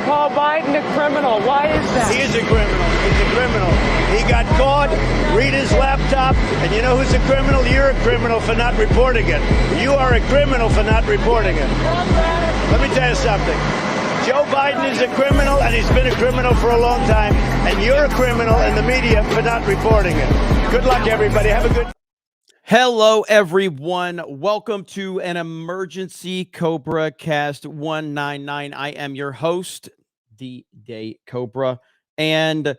call Biden a criminal. Why is that? He is a criminal. He's a criminal. He got caught. Read his laptop. And you know who's a criminal? You're a criminal for not reporting it. You are a criminal for not reporting it. Let me tell you something. Joe Biden is a criminal, and he's been a criminal for a long time. And you're a criminal in the media for not reporting it. Good luck, everybody. Have a good... Hello, everyone. Welcome to an emergency CobraCast 199. I am your host, D-Day Cobra, and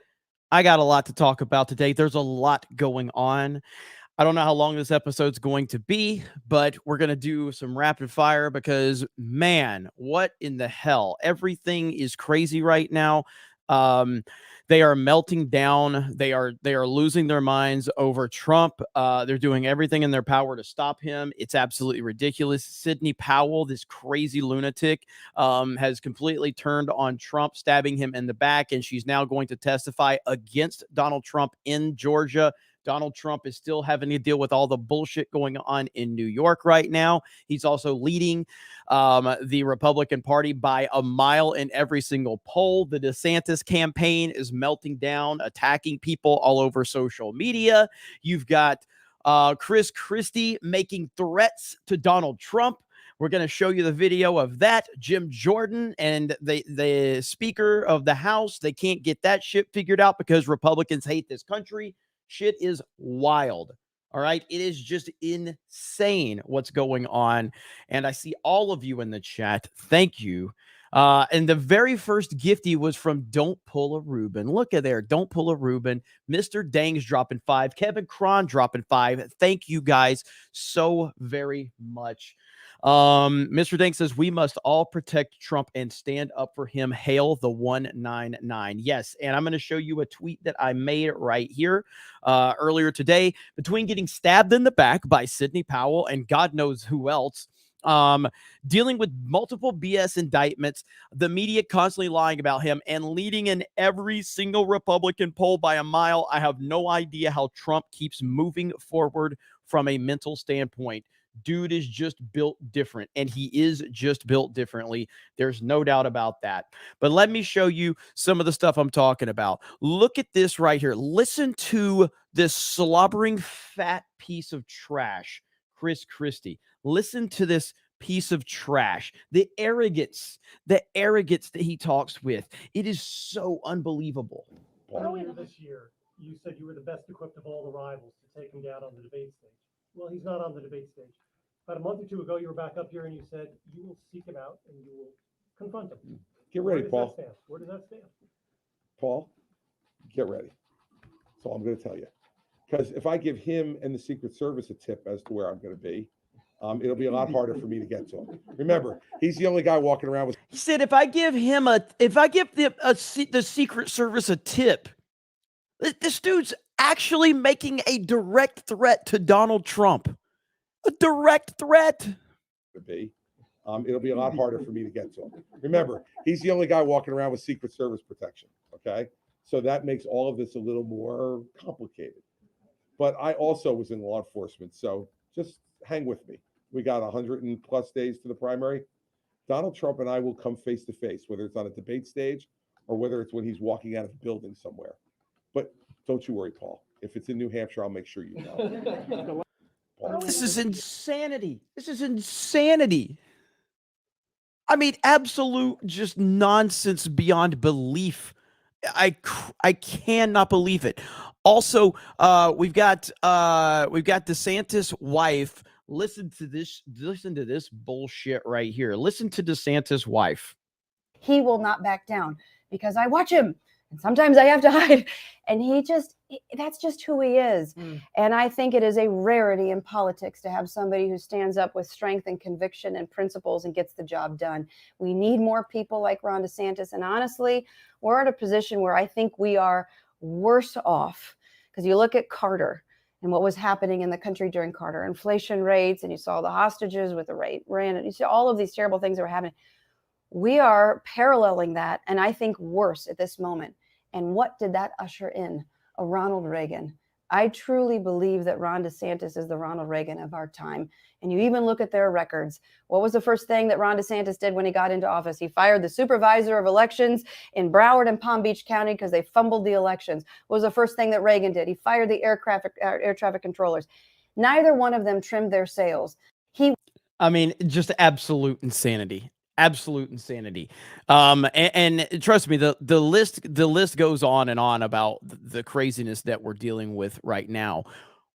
I got a lot to talk about today. There's a lot going on. I don't know how long this episode's going to be, but we're going to do some rapid fire because, man, what in the hell? Everything is crazy right now. They are melting down. They are losing their minds over Trump. They're doing everything in their power to stop him. It's absolutely ridiculous. Sidney Powell, this crazy lunatic, has completely turned on Trump, stabbing him in the back, and she's now going to testify against Donald Trump in Georgia. Donald Trump is still having to deal with all the bullshit going on in New York right now. He's also leading the Republican Party by a mile in every single poll. The DeSantis campaign is melting down, attacking people all over social media. You've got Chris Christie making threats to Donald Trump. We're going to show you the video of that. Jim Jordan and the Speaker of the House, they can't get that shit figured out because Republicans hate this country. Shit is wild. All right. It is just insane what's going on. And I see all of you in the chat. Thank you. And the very first gifty was from Don't Pull a Reuben. Look at there. Don't Pull a Reuben. Mr. Dang's dropping 5. Kevin Cron dropping 5. Thank you guys so very much. Mr. Dank says we must all protect Trump and stand up for him. Hail the 199. Yes, and I'm going to show you a tweet that I made right here earlier today. Between getting stabbed in the back by Sidney Powell and God knows who else, dealing with multiple BS indictments, the media constantly lying about him, and leading in every single Republican poll by a mile, I have no idea how Trump keeps moving forward from a mental standpoint. Dude is just built different, and he is just built differently. There's no doubt about that. But let me show you some of the stuff I'm talking about. Look at this right here. Listen to this slobbering fat piece of trash, Chris Christie. Listen to this piece of trash. The arrogance that he talks with. It is so unbelievable. Earlier this year, you said you were the best equipped of all the rivals to take him down on the debate stage. Well, he's not on the debate stage. About a month or two ago, you were back up here and you said you will seek him out and you will confront him. Get ready, Paul. Where does that stand? Paul, get ready. That's all I'm going to tell you. Because if I give him and the Secret Service a tip as to where I'm going to be, it'll be a lot harder for me to get to him. Remember, he's the only guy walking around with. He said, if I give the Secret Service a tip, this dude's actually making a direct threat to Donald Trump. A direct threat. It'll be a lot harder for me to get to him. Remember, he's the only guy walking around with Secret Service protection. Okay, so that makes all of this a little more complicated. But I also was in law enforcement, so just hang with me. We got 100+ days to the primary. Donald Trump and I will come face to face, whether it's on a debate stage or whether it's when he's walking out of a building somewhere. But don't you worry, Paul. If it's in New Hampshire, I'll make sure you know. This is insanity. This is insanity. I mean, absolute just nonsense beyond belief. I cannot believe it. Also, we've got DeSantis' wife. Listen to this bullshit right here. Listen to DeSantis' wife. He will not back down because I watch him. And sometimes I have to hide. And that's just who he is. And I think it is a rarity in politics to have somebody who stands up with strength and conviction and principles and gets the job done. We need more people like Ron DeSantis. And honestly, we're in a position where I think we are worse off. Because you look at Carter and what was happening in the country during Carter, inflation rates, and you saw the hostages with the rate, and you see all of these terrible things that were happening. We are paralleling that, and I think worse at this moment. And what did that usher in? A Ronald Reagan, I truly believe that Ron DeSantis is the Ronald Reagan of our time. And you even look at their records. What was the first thing that Ron DeSantis did when he got into office? He fired the supervisor of elections in Broward and Palm Beach County because they fumbled the elections. What was the first thing that Reagan did? He fired the air traffic controllers. Neither one of them trimmed their sails. I mean, just absolute insanity. Absolute insanity. And trust me, the list goes on and on about the craziness that we're dealing with right now.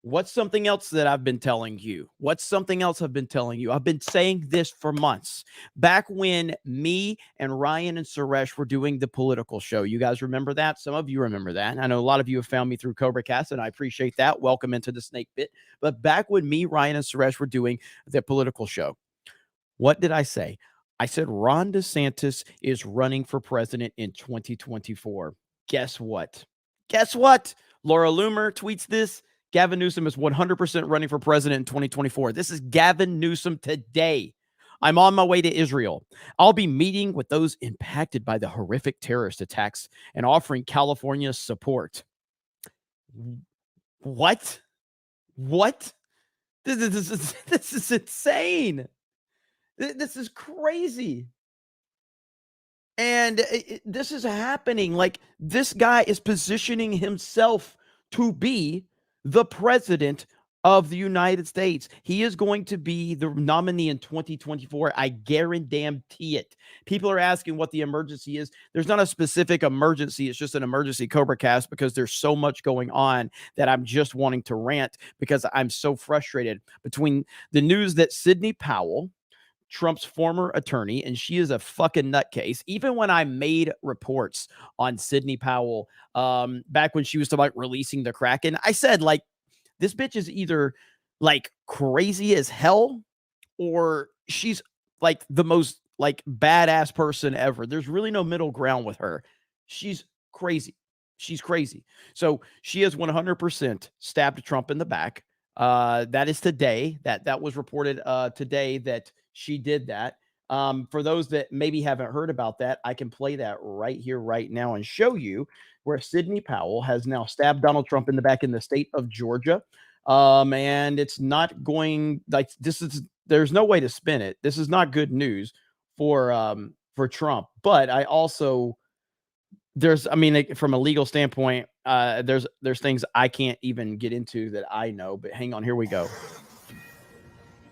What's something else that I've been telling you? What's something else I've been telling you? I've been saying this for months. Back when me and Ryan and Suresh were doing the political show. You guys remember that? Some of you remember that. I know a lot of you have found me through CobraCast, and I appreciate that. Welcome into the snake pit. But back when me, Ryan, and Suresh were doing the political show, what did I say? I said Ron DeSantis is running for president in 2024. Guess what? Guess what? Laura Loomer tweets this. Gavin Newsom is 100% running for president in 2024. This is Gavin Newsom today. I'm on my way to Israel. I'll be meeting with those impacted by the horrific terrorist attacks and offering California support. What? What? This is insane. This is crazy. And this is happening. Like, this guy is positioning himself to be the president of the United States. He is going to be the nominee in 2024. I guarantee it. People are asking what the emergency is. There's not a specific emergency. It's just an emergency CobraCast because there's so much going on that I'm just wanting to rant because I'm so frustrated between the news that Sidney Powell, Trump's former attorney, and she is a fucking nutcase. Even when I made reports on Sidney Powell, back when she was about releasing the Kraken, I said, like, this bitch is either like crazy as hell or she's like the most like badass person ever. There's really no middle ground with her. She's crazy. She's crazy. So she has 100% stabbed Trump in the back. That is today. That was reported today that she did that. For those that maybe haven't heard about that, I can play that right here, right now, and show you where Sidney Powell has now stabbed Donald Trump in the back in the state of Georgia. And it's not going like this is. There's no way to spin it. This is not good news for Trump. But I also I mean, like, from a legal standpoint, there's things I can't even get into that I know. But hang on, here we go.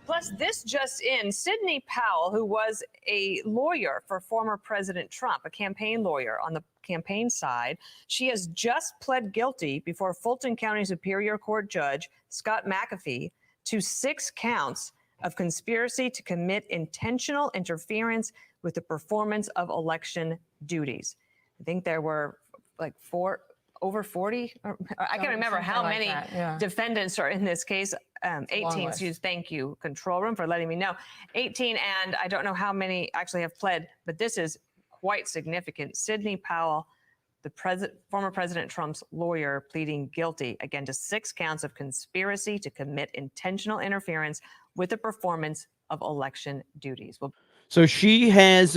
Plus, this just in, Sidney Powell, who was a lawyer for former President Trump, a campaign lawyer on the campaign side, she has just pled guilty before Fulton County Superior Court Judge Scott McAfee to 6 counts of conspiracy to commit intentional interference with the performance of election duties. I think there were like over 40, I can't remember how many defendants are in this case. 18, excuse, thank you, control room, for letting me know. 18, and I don't know how many actually have pled, but this is quite significant. Sidney Powell, the former President Trump's lawyer, pleading guilty, again, to 6 counts of conspiracy to commit intentional interference with the performance of election duties. So she has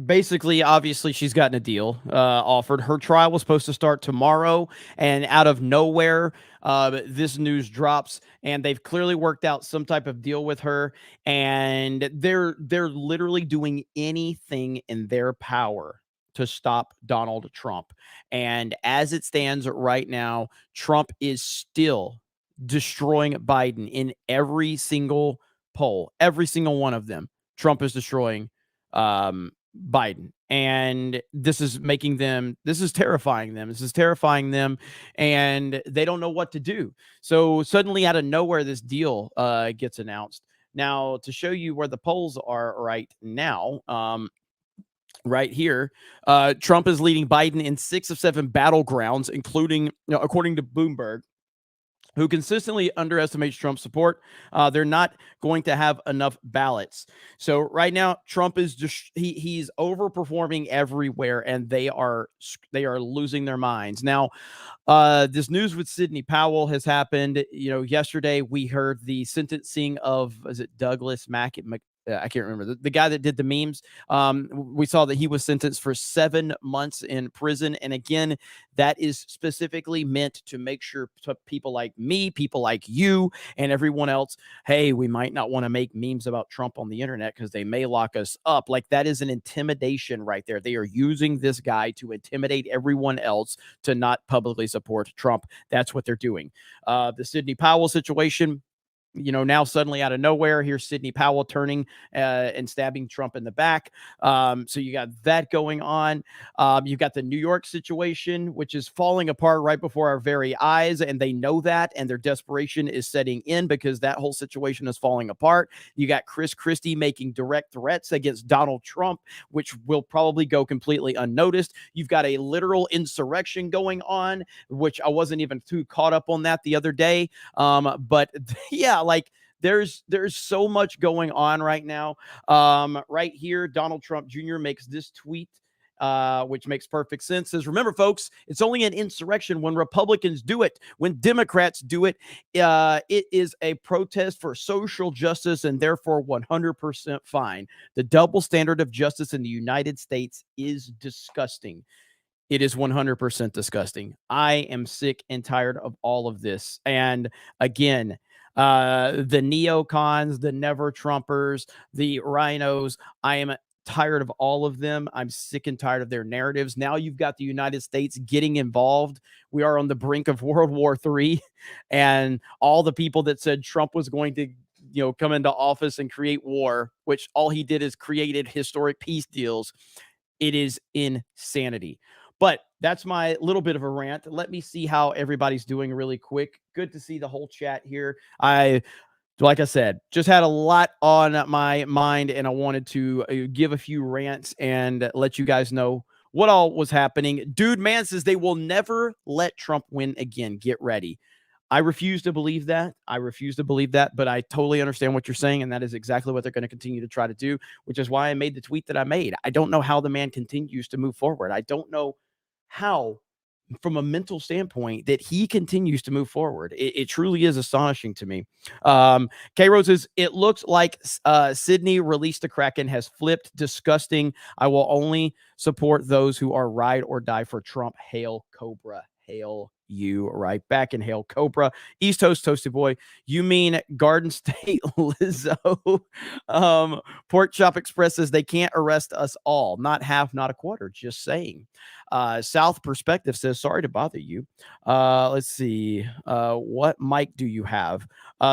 basically, obviously, she's gotten a deal offered. Her trial was supposed to start tomorrow, and out of nowhere, this news drops, and they've clearly worked out some type of deal with her, and they're literally doing anything in their power to stop Donald Trump. And as it stands right now, Trump is still destroying Biden in every single poll, every single one of them. Trump is destroying Biden, and this is terrifying them, and they don't know what to do. So suddenly, out of nowhere, this deal gets announced. Now, to show you where the polls are right now, right here, Trump is leading Biden in 6 of 7 battlegrounds, including, according to Bloomberg, who consistently underestimates Trump's support. They're not going to have enough ballots. So right now, Trump is just he's overperforming everywhere, and they are losing their minds. Now, this news with Sidney Powell has happened. Yesterday we heard the sentencing of, is it Douglas I can't remember the guy that did the memes. We saw that he was sentenced for 7 months in prison. And again, that is specifically meant to make sure people like me, people like you, and everyone else, hey, we might not want to make memes about Trump on the internet because they may lock us up. Like, that is an intimidation right there. They are using this guy to intimidate everyone else to not publicly support Trump. That's what they're doing. The Sidney Powell situation, now suddenly out of nowhere, here's Sidney Powell turning and stabbing Trump in the back. So you got that going on. You've got the New York situation, which is falling apart right before our very eyes. And they know that, and their desperation is setting in because that whole situation is falling apart. You got Chris Christie making direct threats against Donald Trump, which will probably go completely unnoticed. You've got a literal insurrection going on, which I wasn't even too caught up on that the other day. But yeah, like there's so much going on right now. Right here, Donald Trump Jr. makes this tweet, which makes perfect sense. Says, remember, folks, it's only an insurrection when Republicans do it. When Democrats do it, it is a protest for social justice and therefore 100% fine. The double standard of justice in the United States is disgusting. It is 100% disgusting. I am sick and tired of all of this. And again, the neocons, the never Trumpers, the rhinos, I am tired of all of them. I'm sick and tired of their narratives. Now you've got the United States getting involved. We are on the brink of World War III, and all the people that said Trump was going to come into office and create war, which all he did is created historic peace deals. It is insanity. But that's my little bit of a rant. Let me see how everybody's doing really quick. Good to see the whole chat here. Like I said, just had a lot on my mind, and I wanted to give a few rants and let you guys know what all was happening. Dude Man says they will never let Trump win again. Get ready. I refuse to believe that. But I totally understand what you're saying, and that is exactly what they're going to continue to try to do, which is why I made the tweet that I made. I don't know how the man continues to move forward. I don't know how, from a mental standpoint, that he continues to move forward. It truly is astonishing to me. K-Rose says, it looks like Sydney released the Kraken has flipped. Disgusting. I will only support those who are ride or die for Trump. Hail Cobra. Hail you right back, and hail Cobra. East Coast Toasty Boy, you mean Garden State Lizzo? Pork Chop Express says they can't arrest us all. Not half, not a quarter. Just saying. South Perspective says, sorry to bother you. Let's see. What mic do you have?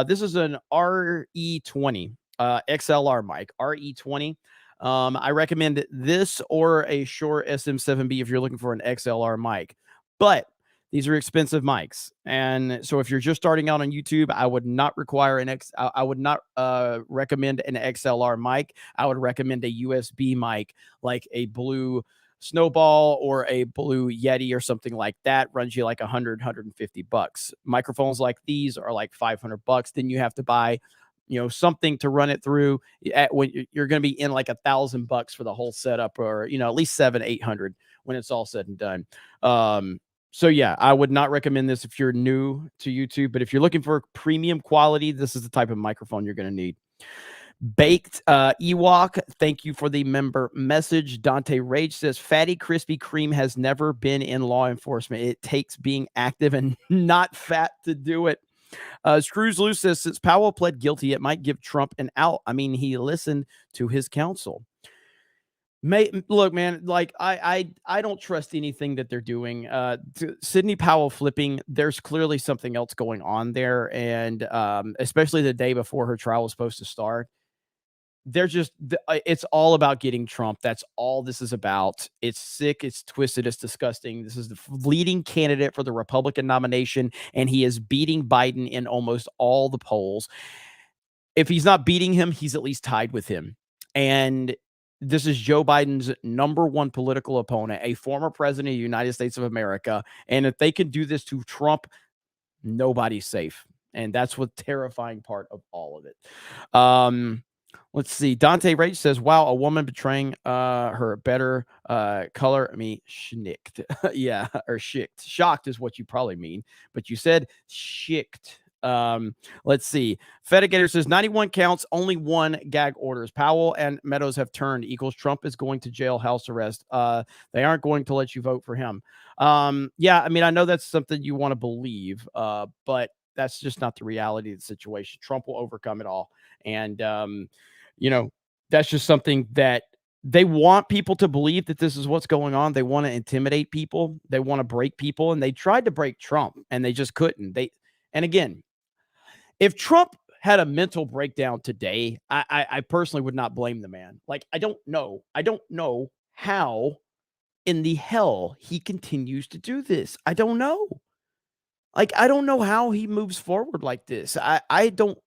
This is an RE20 XLR mic. RE20. I recommend this or a Shure SM7B if you're looking for an XLR mic. But these are expensive mics, and so if you're just starting out on YouTube, I would not recommend an XLR mic. I would recommend a USB mic, like a Blue Snowball or a Blue Yeti or something like that. Runs you like $100-$150. Microphones like these are like $500. Then you have to buy something to run it through. When you're going to be in like $1,000 for the whole setup, or at least $700-$800 when it's all said and done. So yeah, I would not recommend this if you're new to YouTube, but if you're looking for premium quality, this is the type of microphone you're going to need. Baked Ewok, thank you for the member message. Dante Rage says, fatty Krispy Kreme has never been in law enforcement. It takes being active and not fat to do it. Screws Loose says, since Powell pled guilty, it might give Trump an out. I mean, he listened to his counsel. Look, man, like I don't trust anything that they're doing. Sidney Powell flipping, there's clearly something else going on there. And especially the day before her trial was supposed to start, it's all about getting Trump. That's all this is about. It's sick. It's twisted. It's disgusting. This is the leading candidate for the Republican nomination, and he is beating Biden in almost all the polls. If he's not beating him, he's at least tied with him. And this is Joe Biden's number one political opponent, a former president of the United States of America. And if they can do this to Trump, nobody's safe. And that's the terrifying part of all of it. Let's see. Dante Rage says, wow, a woman betraying her better color. I mean, schnicked. Yeah, or shicked. Shocked is what you probably mean. But you said shicked. Let's see. Fedigator says 91 counts, only 1 gag orders. Powell and Meadows have turned equals Trump is going to jail, house arrest. They aren't going to let you vote for him. Yeah, I mean, I know that's something you want to believe, but that's just not the reality of the situation. Trump will overcome it all. And, that's just something that they want people to believe that this is what's going on. They want to intimidate people. They want to break people. And they tried to break Trump and they just couldn't. And again, if Trump had a mental breakdown today, I personally would not blame the man. Like, I don't know how in the hell he continues to do this. I don't know. Like, I don't know how he moves forward like this. I don't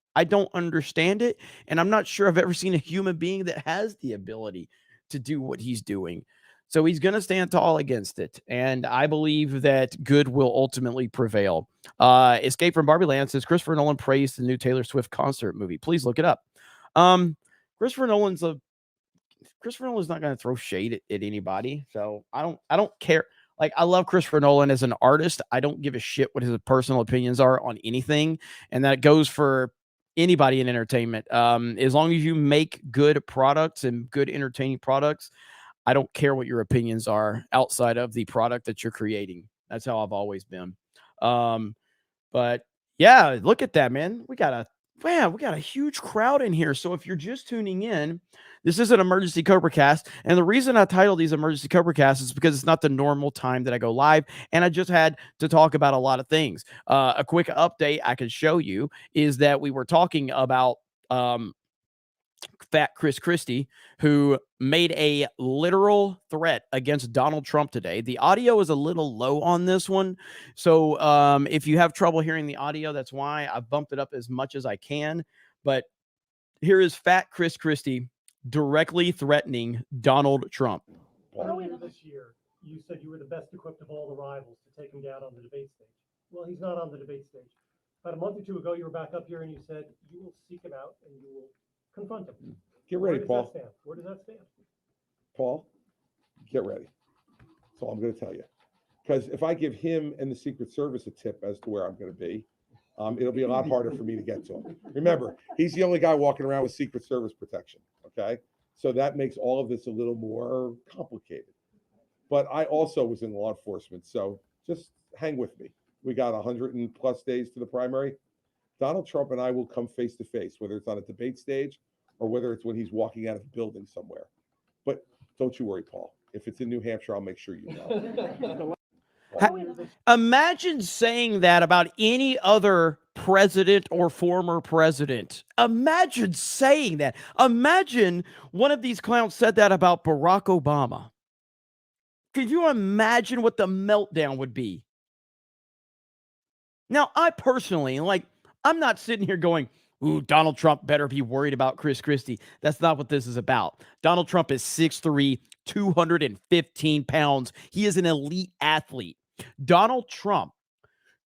understand it. And I'm not sure I've ever seen a human being that has the ability to do what he's doing. So he's going to stand tall against it. And I believe that good will ultimately prevail. Escape from Barbie Land says Christopher Nolan praised the new Taylor Swift concert movie. Please look it up. Christopher Nolan's not going to throw shade at anybody. So I don't care. Like, I love Christopher Nolan as an artist. I don't give a shit what his personal opinions are on anything. And that goes for anybody in entertainment. As long as you make good products and good entertaining products, I don't care what your opinions are outside of the product that you're creating. That's how I've always been. But yeah, look at that, man. We got a huge crowd in here. So if you're just tuning in, this is an emergency CobraCast. And the reason I titled these emergency CobraCasts is because it's not the normal time that I go live. And I just had to talk about a lot of things. A quick update I can show you is that we were talking about, Fat Chris Christie, who made a literal threat against Donald Trump today. The audio is a little low on this one. So if you have trouble hearing the audio, that's why I've bumped it up as much as I can. But here is Fat Chris Christie directly threatening Donald Trump. Earlier this year, you said you were the best equipped of all the rivals to take him down on the debate stage. Well, he's not on the debate stage. About a month or two ago, you were back up here and you said you will seek him out and you will confront him. Get ready, Paul. Where does that stand? Paul, get ready. That's all I'm going to tell you. Because if I give him and the Secret Service a tip as to where I'm going to be, it'll be a lot harder for me to get to him. Remember, he's the only guy walking around with Secret Service protection. Okay, so that makes all of this a little more complicated. But I also was in law enforcement, so just hang with me. We got 100+ days to the primary. Donald Trump and I will come face to face, whether it's on a debate stage or whether it's when he's walking out of a building somewhere. But don't you worry, Paul. If it's in New Hampshire, I'll make sure you know. Imagine saying that about any other president or former president. Imagine saying that. Imagine one of these clowns said that about Barack Obama. Could you imagine what the meltdown would be? Now, I personally, I'm not sitting here going, ooh, Donald Trump better be worried about Chris Christie. That's not what this is about. Donald Trump is 6'3", 215 pounds. He is an elite athlete. Donald Trump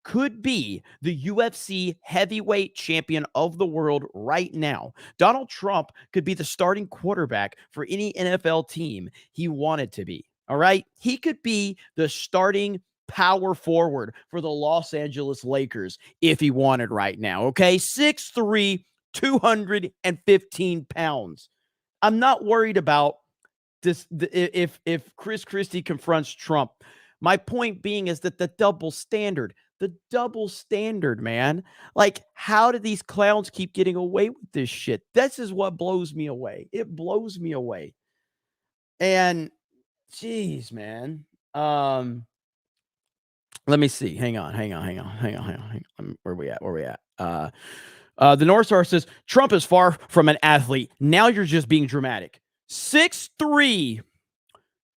could be the UFC heavyweight champion of the world right now. Donald Trump could be the starting quarterback for any NFL team he wanted to be. All right? He could be the starting power forward for the Los Angeles Lakers if he wanted right now. Okay? 6'3", 215 pounds. I'm not worried about this if Chris Christie confronts Trump. My point being is that the double standard, man. Like, how do these clowns keep getting away with this shit? This is what blows me away. It blows me away. And geez, man. Let me see. Hang on. Where we at? The North Star says Trump is far from an athlete. Now you're just being dramatic. 6'3",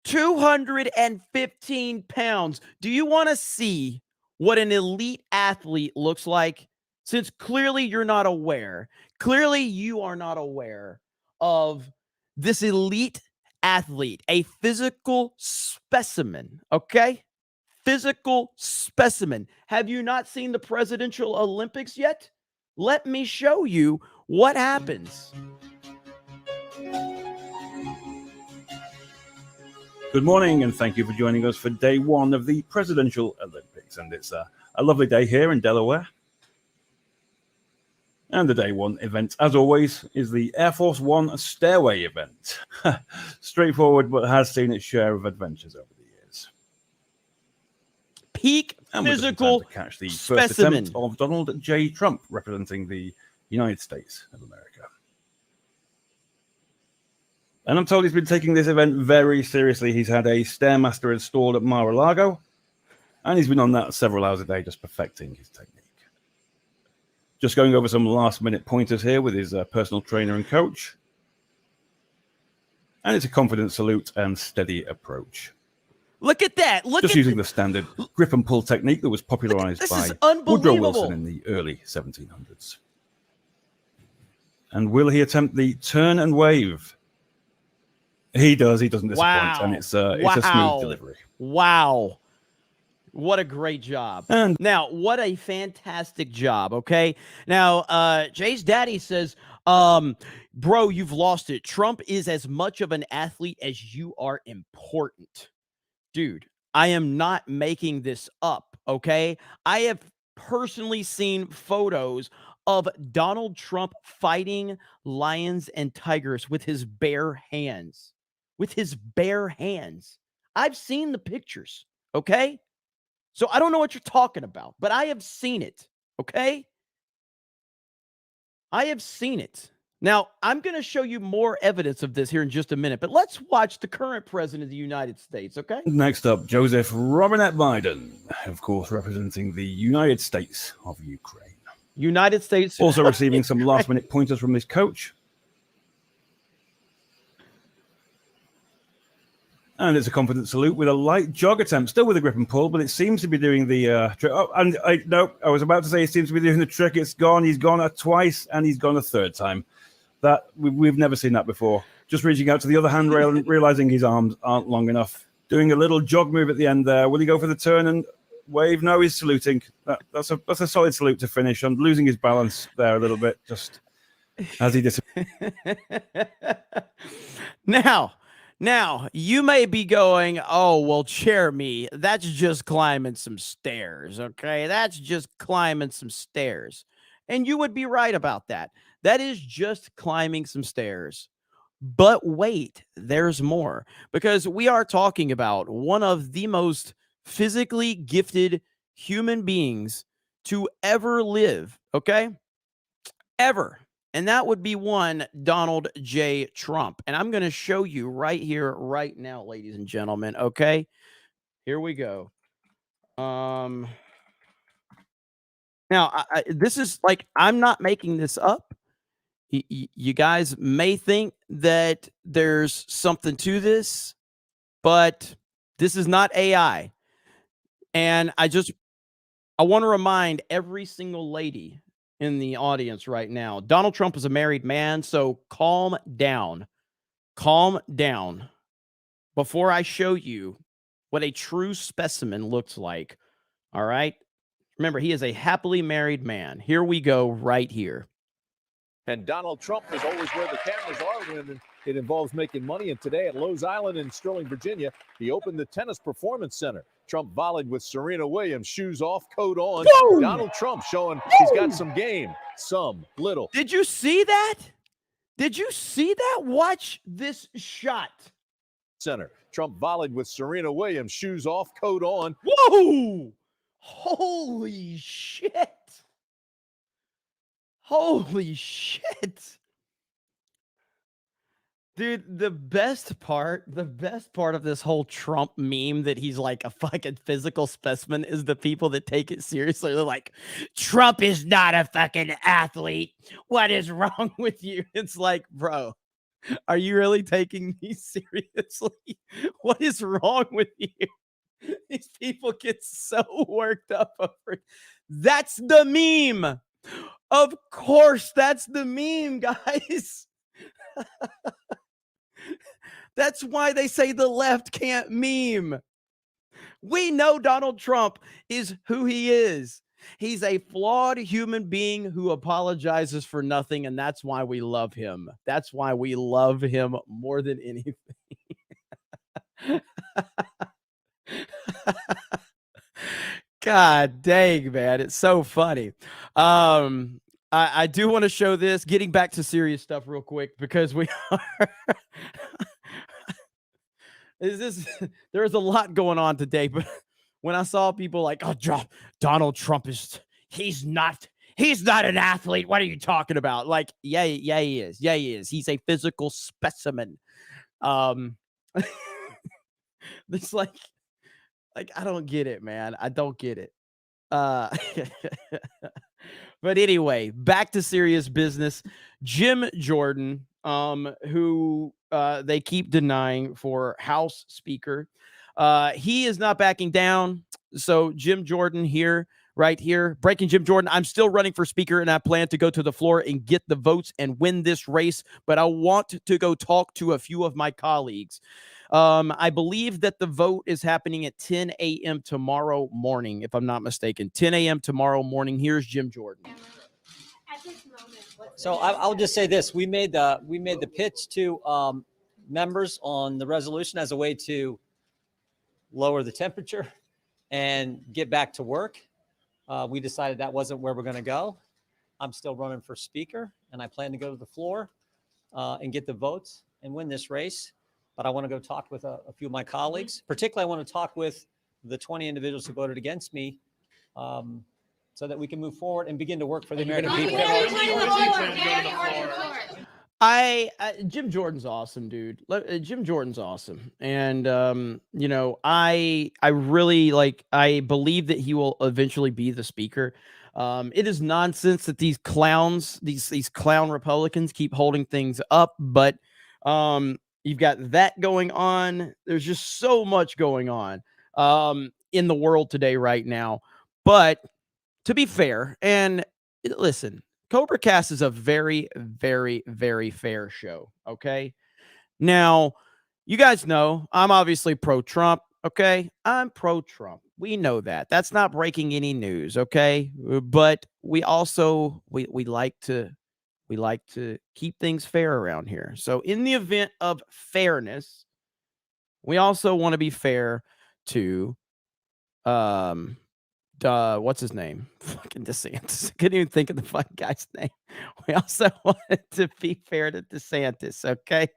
215 pounds. Do you want to see what an elite athlete looks like? Since clearly you're not aware. Clearly you are not aware of this elite athlete, a physical specimen, okay? Physical specimen. Have you not seen the Presidential Olympics yet? Let me show you what happens. Good morning, and thank you for joining us for day one of the Presidential Olympics. And it's a lovely day here in Delaware. And the day one event, as always, is the Air Force One stairway event. Straightforward, but has seen its share of adventures over the years. Peak And we're just in time physical to catch the first specimen attempt of Donald J. Trump representing the United States of America. And I'm told he's been taking this event very seriously. He's had a Stairmaster installed at Mar-a-Lago, and he's been on that several hours a day, just perfecting his technique. Just going over some last-minute pointers here with his personal trainer and coach. And it's a confident salute and steady approach. Look at that. Look Just at using the standard grip and pull technique that was popularized this by is Woodrow unbelievable. Wilson in the early 1700s. And will he attempt the turn and wave? He does. He doesn't disappoint. Wow. And it's a Wow. smooth delivery. Wow. What a great job. And Now, what a fantastic job, okay? Now, Jay's daddy says, bro, you've lost it. Trump is as much of an athlete as you are important. Dude, I am not making this up, okay? I have personally seen photos of Donald Trump fighting lions and tigers with his bare hands. With his bare hands. I've seen the pictures, okay? So I don't know what you're talking about, but I have seen it, okay? I have seen it. Now, I'm going to show you more evidence of this here in just a minute, but let's watch the current president of the United States, okay? next up, Joseph Robinette Biden, of course, representing the United States of Ukraine. United States. Also receiving some last-minute pointers from his coach. And it's a confident salute with a light jog attempt, still with a grip and pull, but it seems to be doing the trick. Oh, and I was about to say it seems to be doing the trick. It's gone. He's gone twice, and he's gone a third time. That we've never seen that before. Just reaching out to the other handrail and realizing his arms aren't long enough. Doing a little jog move at the end there. Will he go for the turn and wave? No, he's saluting. That's a solid salute to finish. I'm losing his balance there a little bit, just as he disappears. Now, you may be going, oh, well, Jeremy, that's just climbing some stairs, okay? That's just climbing some stairs. And you would be right about that. That is just climbing some stairs. But wait, there's more. Because we are talking about one of the most physically gifted human beings to ever live, okay? Ever. And that would be one Donald J. Trump. And I'm going to show you right here, right now, ladies and gentlemen. Okay, here we go. Now, this is like, I'm not making this up. You guys may think that there's something to this, but this is not AI. And I want to remind every single lady in the audience right now, Donald Trump is a married man, so calm down. Calm down before I show you what a true specimen looks like. All right? Remember, he is a happily married man. Here we go right here. And Donald Trump is always where the cameras are when it involves making money. And today at Lowe's Island in Sterling, Virginia, he opened the Tennis Performance Center. Trump volleyed with Serena Williams, shoes off, coat on. Boom! Donald Trump showing he's got some game, some little. Did you see that? Did you see that? Watch this shot. Center. Trump volleyed with Serena Williams, shoes off, coat on. Whoa! Holy shit. Holy shit. Dude, the best part of this whole Trump meme that he's like a fucking physical specimen is the people that take it seriously. They're like, Trump is not a fucking athlete. What is wrong with you? It's like, bro, are you really taking me seriously? What is wrong with you? These people get so worked up over it. That's the meme. Of course, that's the meme, guys. That's why they say the left can't meme. We know Donald Trump is who he is. He's a flawed human being who apologizes for nothing, and that's why we love him. That's why we love him more than anything. God dang, man. It's so funny. I do want to show this. Getting back to serious stuff real quick because we are. There's a lot going on today, but when I saw people like, oh, Donald Trump he's not an athlete. What are you talking about? Like, yeah, he is. Yeah, he is. He's a physical specimen. It's like I don't get it, man. I don't get it. But anyway, back to serious business. Jim Jordan, who they keep denying for House Speaker, he is not backing down. So Jim Jordan here, right here, breaking Jim Jordan. I'm still running for Speaker, and I plan to go to the floor and get the votes and win this race. But I want to go talk to a few of my colleagues. I believe that the vote is happening at 10 a.m. tomorrow morning, if I'm not mistaken. 10 a.m. tomorrow morning. Here's Jim Jordan. So I'll just say this: we made the pitch to members on the resolution as a way to lower the temperature and get back to work. We decided that wasn't where we're going to go. I'm still running for Speaker, and I plan to go to the floor and get the votes and win this race. But I want to go talk with a few of my colleagues. Particularly, I want to talk with the 20 individuals who voted against me so that we can move forward and begin to work for the American people. Jim Jordan's awesome, dude. Jim Jordan's awesome. And, I really I believe that he will eventually be the Speaker. It is nonsense that these clowns, these clown Republicans keep holding things up, but, you've got that going on. There's just so much going on in the world today right now. But to be fair, and listen, CobraCast is a very, very, very fair show, okay? Now, you guys know I'm obviously pro-Trump, okay? I'm pro-Trump. We know that. That's not breaking any news, okay? But we also, we like to keep things fair around here. So in the event of fairness, we also want to be fair to what's his name? Fucking DeSantis. I couldn't even think of the fucking guy's name. We also wanted to be fair to DeSantis, okay?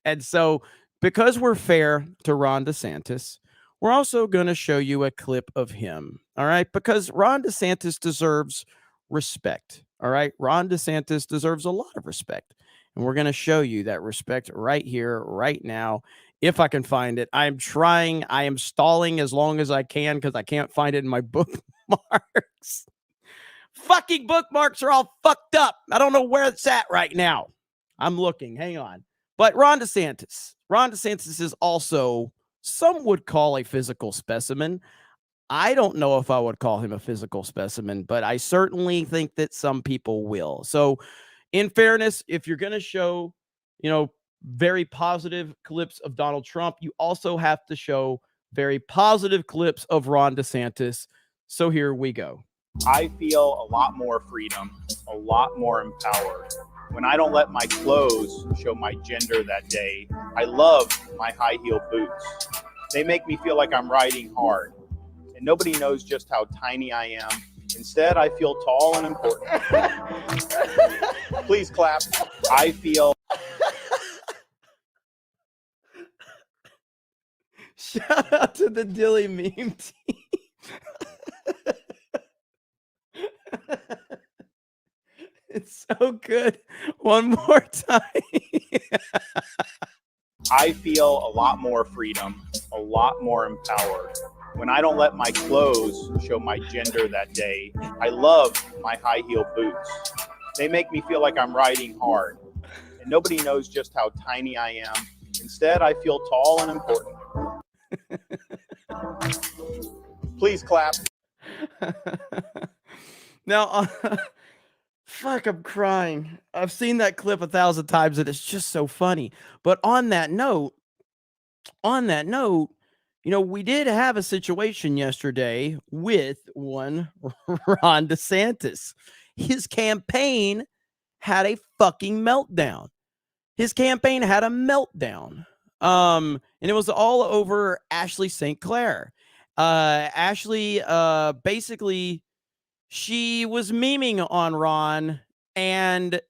And so because we're fair to Ron DeSantis, we're also going to show you a clip of him, all right? Because Ron DeSantis deserves respect. All right. Ron DeSantis deserves a lot of respect. And we're going to show you that respect right here, right now. If I can find it. I'm trying. I am stalling as long as I can because I can't find it in my bookmarks. Fucking bookmarks are all fucked up. I don't know where it's at right now. I'm looking. Hang on. But Ron DeSantis. Ron DeSantis is also, some would call a physical specimen. I don't know if I would call him a physical specimen, but I certainly think that some people will. So in fairness, if you're going to show, very positive clips of Donald Trump, you also have to show very positive clips of Ron DeSantis. So here we go. I feel a lot more freedom, a lot more empowered when I don't let my clothes show my gender that day. I love my high heel boots. They make me feel like I'm riding hard. And nobody knows just how tiny I am. Instead, I feel tall and important. Please clap. I feel. Shout out to the Dilly meme team. It's so good. One more time. I feel a lot more freedom, a lot more empowered when I don't let my clothes show my gender that day. I love my high heel boots. They make me feel like I'm riding hard. And nobody knows just how tiny I am. Instead, I feel tall and important. Please clap. Now, fuck, I'm crying. I've seen that clip 1,000 times and it's just so funny. But on that note, we did have a situation yesterday with one Ron DeSantis. His campaign had a fucking meltdown. And it was all over Ashley St. Clair. Ashley, basically, she was memeing on Ron and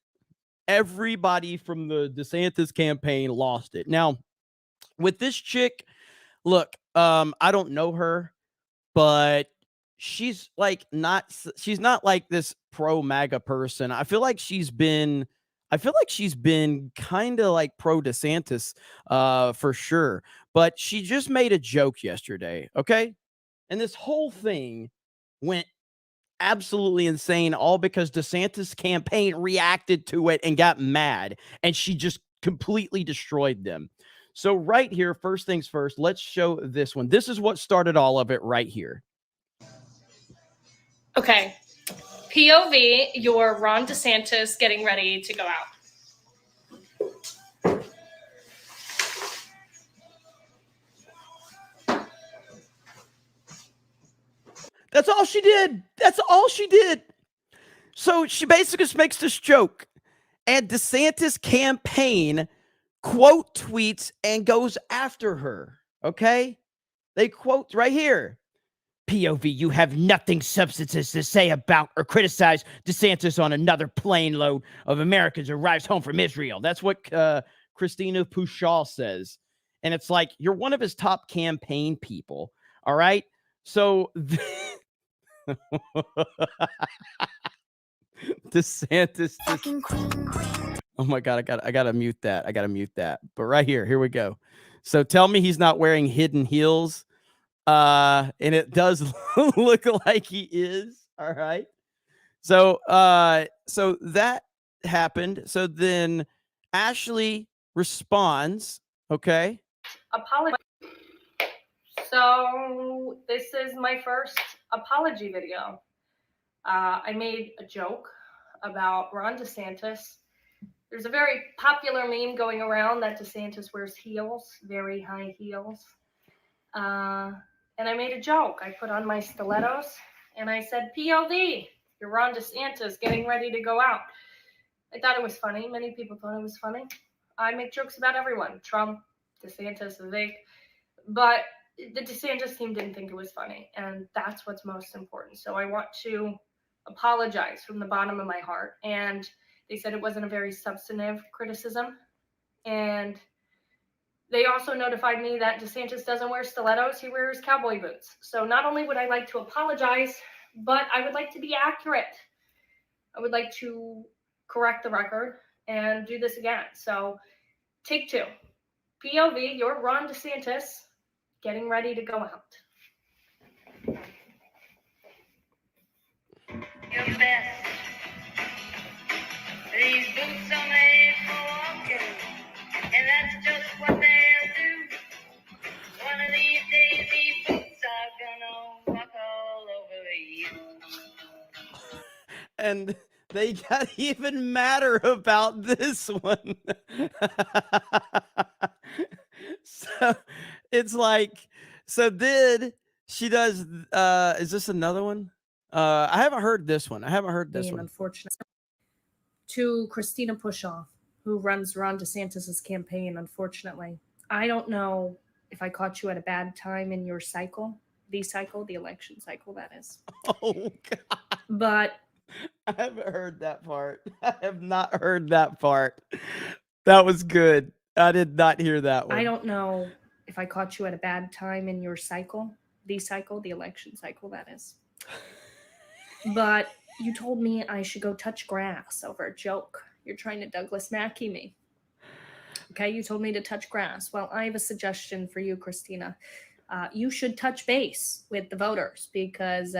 everybody from the DeSantis campaign lost it. Now, with this chick, look, I don't know her, but she's like she's not like this pro MAGA person. I feel like she's been kind of like pro DeSantis for sure. But she just made a joke yesterday, okay? And this whole thing went absolutely insane, all because DeSantis campaign reacted to it and got mad, and she just completely destroyed them. So right here, first things first, let's show this one. This is what started all of it right here. Okay. POV, you're Ron DeSantis getting ready to go out. That's all she did. That's all she did. So she basically just makes this joke, and DeSantis campaign quote tweets and goes after her. Okay? They quote right here. POV, you have nothing substantive to say about or criticize DeSantis on another plane load of Americans arrives home from Israel. That's what Christina Pushaw says. And it's like, you're one of his top campaign people. All right? So DeSantis. Oh my God, I gotta mute that. I gotta mute that. But right here we go. So tell me he's not wearing hidden heels. And it does look like he is. All right. So so that happened. So then Ashley responds, okay. Apology. So this is my first apology video. I made a joke about Ron DeSantis. There's a very popular meme going around that DeSantis wears heels, very high heels. And I made a joke. I put on my stilettos and I said, POV, you're Ron DeSantis getting ready to go out. I thought it was funny. Many people thought it was funny. I make jokes about everyone. Trump, DeSantis, Vivek. But the DeSantis team didn't think it was funny. And that's what's most important. So I want to apologize from the bottom of my heart. And they said it wasn't a very substantive criticism. And they also notified me that DeSantis doesn't wear stilettos, he wears cowboy boots. So not only would I like to apologize, but I would like to be accurate. I would like to correct the record and do this again. So take two. POV, you're Ron DeSantis getting ready to go out. Your best. These boots are made for walking, and that's just what they'll do. One of these days, these boots are gonna walk all over you. And they got even madder about this one. So it's like, so then she does, is this another one? I haven't heard this one. Unfortunately. To Christina Pushaw, who runs Ron DeSantis' campaign, unfortunately. I don't know if I caught you at a bad time in your cycle, the election cycle, that is. Oh, God. But I haven't heard that part. I have not heard that part. That was good. I did not hear that one. I don't know if I caught you at a bad time in your cycle, the election cycle, that is. But you told me I should go touch grass over a joke. You're trying to Douglas Mackey me. Okay, you told me to touch grass. Well, I have a suggestion for you, Christina. You should touch base with the voters because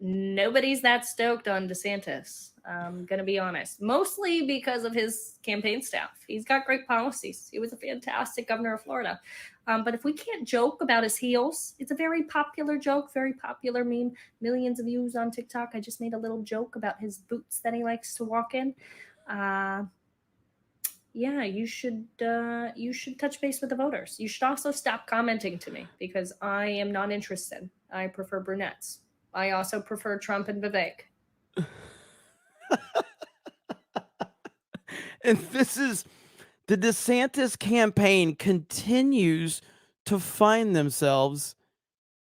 nobody's that stoked on DeSantis. I'm going to be honest. Mostly because of his campaign staff. He's got great policies. He was a fantastic governor of Florida. But if we can't joke about his heels, it's a very popular joke, very popular meme. Millions of views on TikTok. I just made a little joke about his boots that he likes to walk in. Yeah, you should touch base with the voters. You should also stop commenting to me because I am not interested. I prefer brunettes. I also prefer Trump and Vivek. And this is the DeSantis campaign continues to find themselves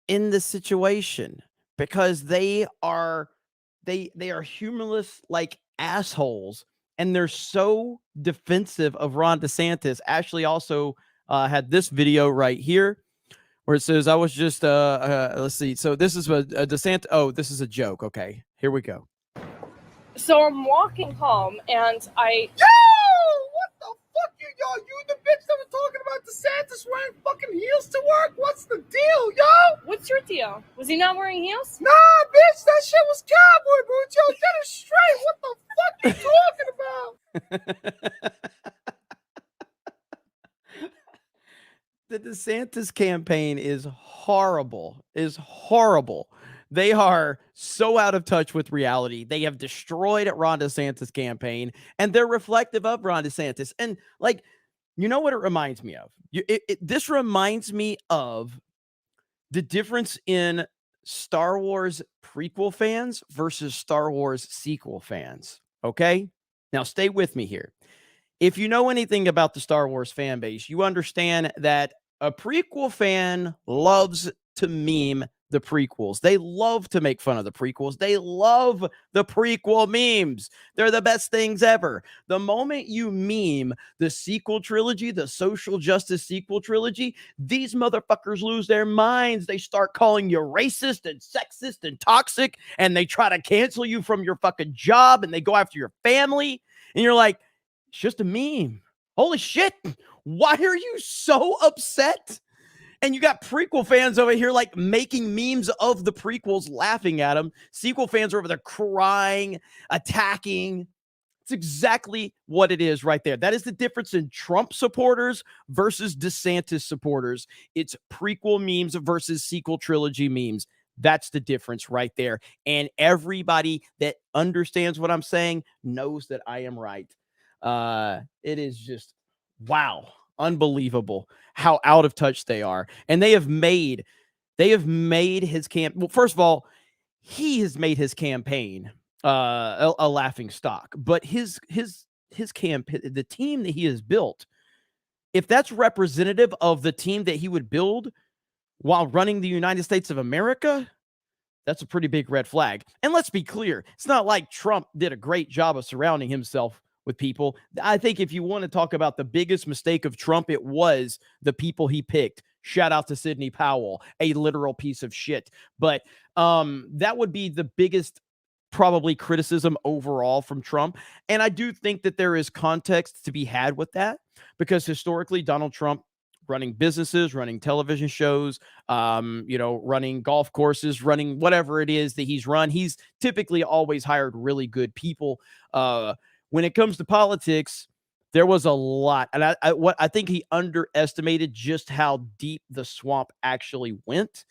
in this situation because they are humorless like assholes, and they're so defensive of Ron DeSantis. Ashley also had this video right here where it says, I was just, let's see. So this is a DeSantis. Oh, this is a joke. Okay, here we go. So I'm walking home and I. Yo! What the fuck you the bitch that was talking about DeSantis wearing fucking heels to work? What's the deal, yo? What's your deal? Was he not wearing heels? Nah, bitch, that shit was cowboy boots. Yo, get it straight. What the fuck you talking about? The DeSantis campaign is horrible, They are so out of touch with reality. They have destroyed Ron DeSantis' campaign, and they're reflective of Ron DeSantis. And like, you know what it reminds me of? This reminds me of the difference in Star Wars prequel fans versus Star Wars sequel fans. Okay? Now stay with me here. If you know anything about the Star Wars fan base, you understand that a prequel fan loves to meme the prequels. They love to make fun of the prequels. They love the prequel memes. They're the best things ever. The moment you meme the sequel trilogy, the social justice sequel trilogy, these motherfuckers lose their minds. They start calling you racist and sexist and toxic, and they try to cancel you from your fucking job, and they go after your family, and you're like, it's just a meme. Holy shit. Why are you so upset? And you got prequel fans over here like making memes of the prequels, laughing at them. Sequel fans are over there crying, attacking. It's exactly what it is right there. That is the difference in Trump supporters versus DeSantis supporters. It's prequel memes versus sequel trilogy memes. That's the difference right there. And everybody that understands what I'm saying knows that I am right. It is just, wow, unbelievable how out of touch they are. And they have made his camp. Well, first of all, he has made his campaign a laughing stock, but his campaign, the team that he has built, if that's representative of the team that he would build while running the United States of America, that's a pretty big red flag. And let's be clear, it's not like Trump did a great job of surrounding himself with people. I think if you want to talk about the biggest mistake of Trump, it was the people he picked. Shout out to Sidney Powell, a literal piece of shit. But that would be the biggest probably criticism overall from Trump. And I do think that there is context to be had with that, because historically Donald Trump, running businesses, running television shows, running golf courses, running whatever it is that he's run, he's typically always hired really good people. When it comes to politics, there was a lot. And I think he underestimated just how deep the swamp actually went.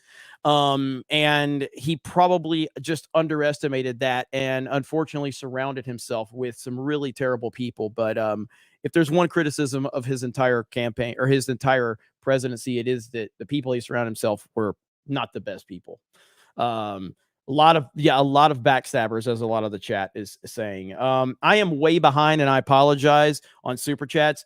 And he probably just underestimated that, and unfortunately surrounded himself with some really terrible people. But if there's one criticism of his entire campaign or his entire presidency, it is that the people he surrounded himself were not the best people. A lot of backstabbers, as a lot of the chat is saying. I am way behind, and I apologize on super chats.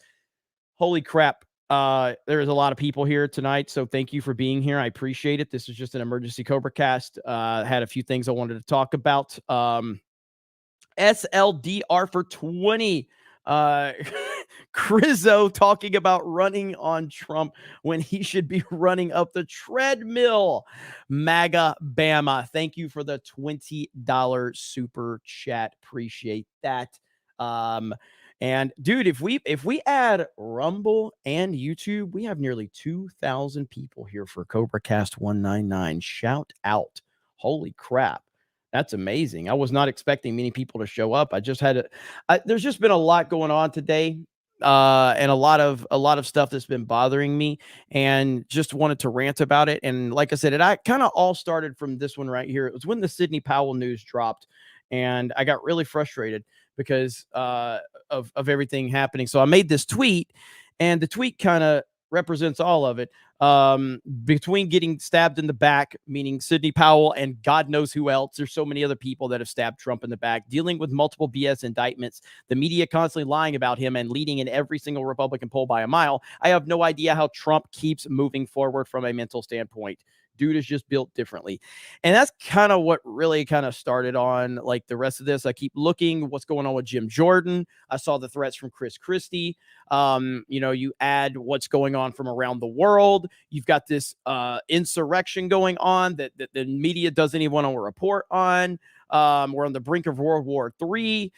Holy crap. There's a lot of people here tonight, so thank you for being here. I appreciate it. This is just an emergency CobraCast. Had a few things I wanted to talk about. SLDR for 20. Crizzo talking about running on Trump when he should be running up the treadmill. MAGA Bama, thank you for the $20 super chat. Appreciate that. And dude, if we add Rumble and YouTube, we have nearly 2,000 people here for CobraCast 199. Shout out. Holy crap. That's amazing. I was not expecting many people to show up. There's just been a lot going on today, and a lot of stuff that's been bothering me, and just wanted to rant about it. And like I said, it kind of all started from this one right here. It was when the Sidney Powell news dropped, and I got really frustrated because of everything happening. So I made this tweet, and the tweet kind of represents all of it. Between getting stabbed in the back, meaning Sidney Powell, and God knows who else, there's so many other people that have stabbed Trump in the back, dealing with multiple BS indictments, the media constantly lying about him, and leading in every single Republican poll by a mile. I have no idea how Trump keeps moving forward from a mental standpoint. Dude is just built differently. And that's kind of what really kind of started on like the rest of this. I keep looking what's going on with Jim Jordan. I saw the threats from Chris Christie. You add what's going on from around the world. You've got this insurrection going on that the media doesn't even want to report on. We're on the brink of World War III.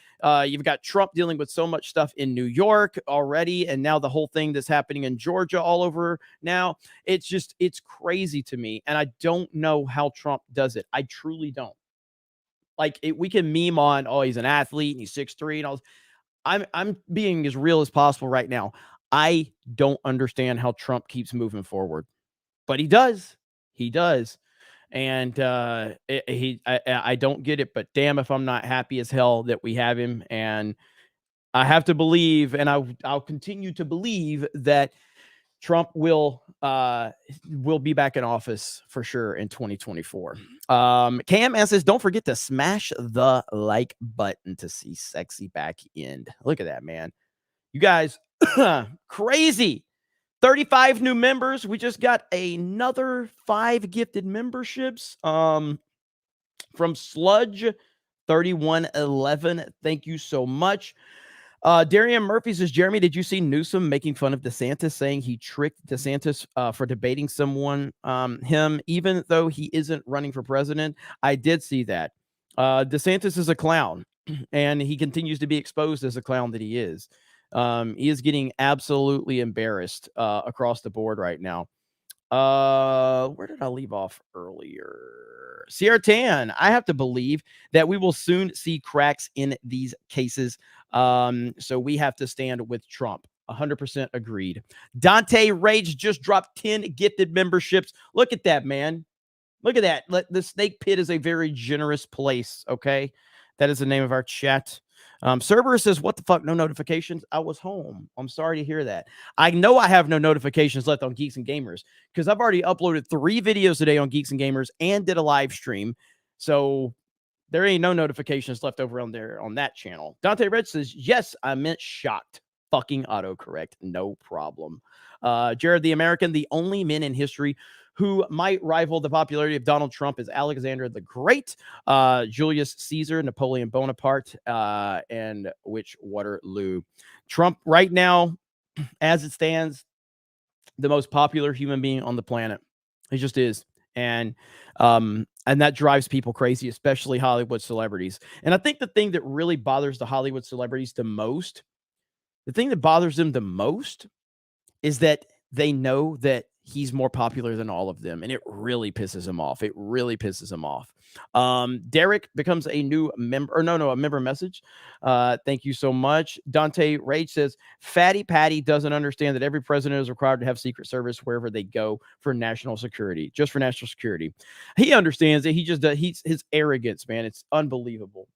You've got Trump dealing with so much stuff in New York already, and now the whole thing that's happening in Georgia all over now. It's crazy to me, and I don't know how Trump does it. I truly don't. Like, we can meme on, oh, he's an athlete and he's 6'3" and all. I'm being as real as possible right now. I don't understand how Trump keeps moving forward, but he does. He does. And I don't get it, but damn if I'm not happy as hell that we have him. And I have to believe, and I'll continue to believe that Trump will be back in office for sure in 2024. Cam says, don't forget to smash the like button to see sexy back end. Look at that, man. You guys, crazy. 35 new members. We just got another 5 gifted memberships from Sludge 3111. Thank you so much. Darian Murphy says, Jeremy, did you see Newsom making fun of DeSantis, saying he tricked DeSantis for debating him, even though he isn't running for president? I did see that. DeSantis is a clown, and he continues to be exposed as a clown that he is. He is getting absolutely embarrassed across the board right now. Where did I leave off earlier? Sierra Tan, I have to believe that we will soon see cracks in these cases. So we have to stand with Trump. 100% agreed. Dante Rage just dropped 10 gifted memberships. Look at that, man. Look at that. The Snake Pit is a very generous place. Okay. That is the name of our chat. Cerberus says, what the fuck? No notifications. I was home. I'm sorry to hear that. I know I have no notifications left on Geeks and Gamers because I've already uploaded 3 videos today on Geeks and Gamers and did a live stream. So there ain't no notifications left over on there on that channel. Dante Red says, yes, I meant shocked. Fucking autocorrect. No problem. Jared the American, the only men in history who might rival the popularity of Donald Trump is Alexander the Great, Julius Caesar, Napoleon Bonaparte, and which Waterloo. Trump right now, as it stands, the most popular human being on the planet. He just is. And that drives people crazy, especially Hollywood celebrities. And I think the thing that really bothers the Hollywood celebrities the most, is that they know that he's more popular than all of them, and it really pisses him off. Derek becomes a new member, a member message. Thank you so much. Dante Rage says, Fatty Patty doesn't understand that every president is required to have Secret Service wherever they go for national security, just for national security. He understands that he just does. His arrogance, man, it's unbelievable.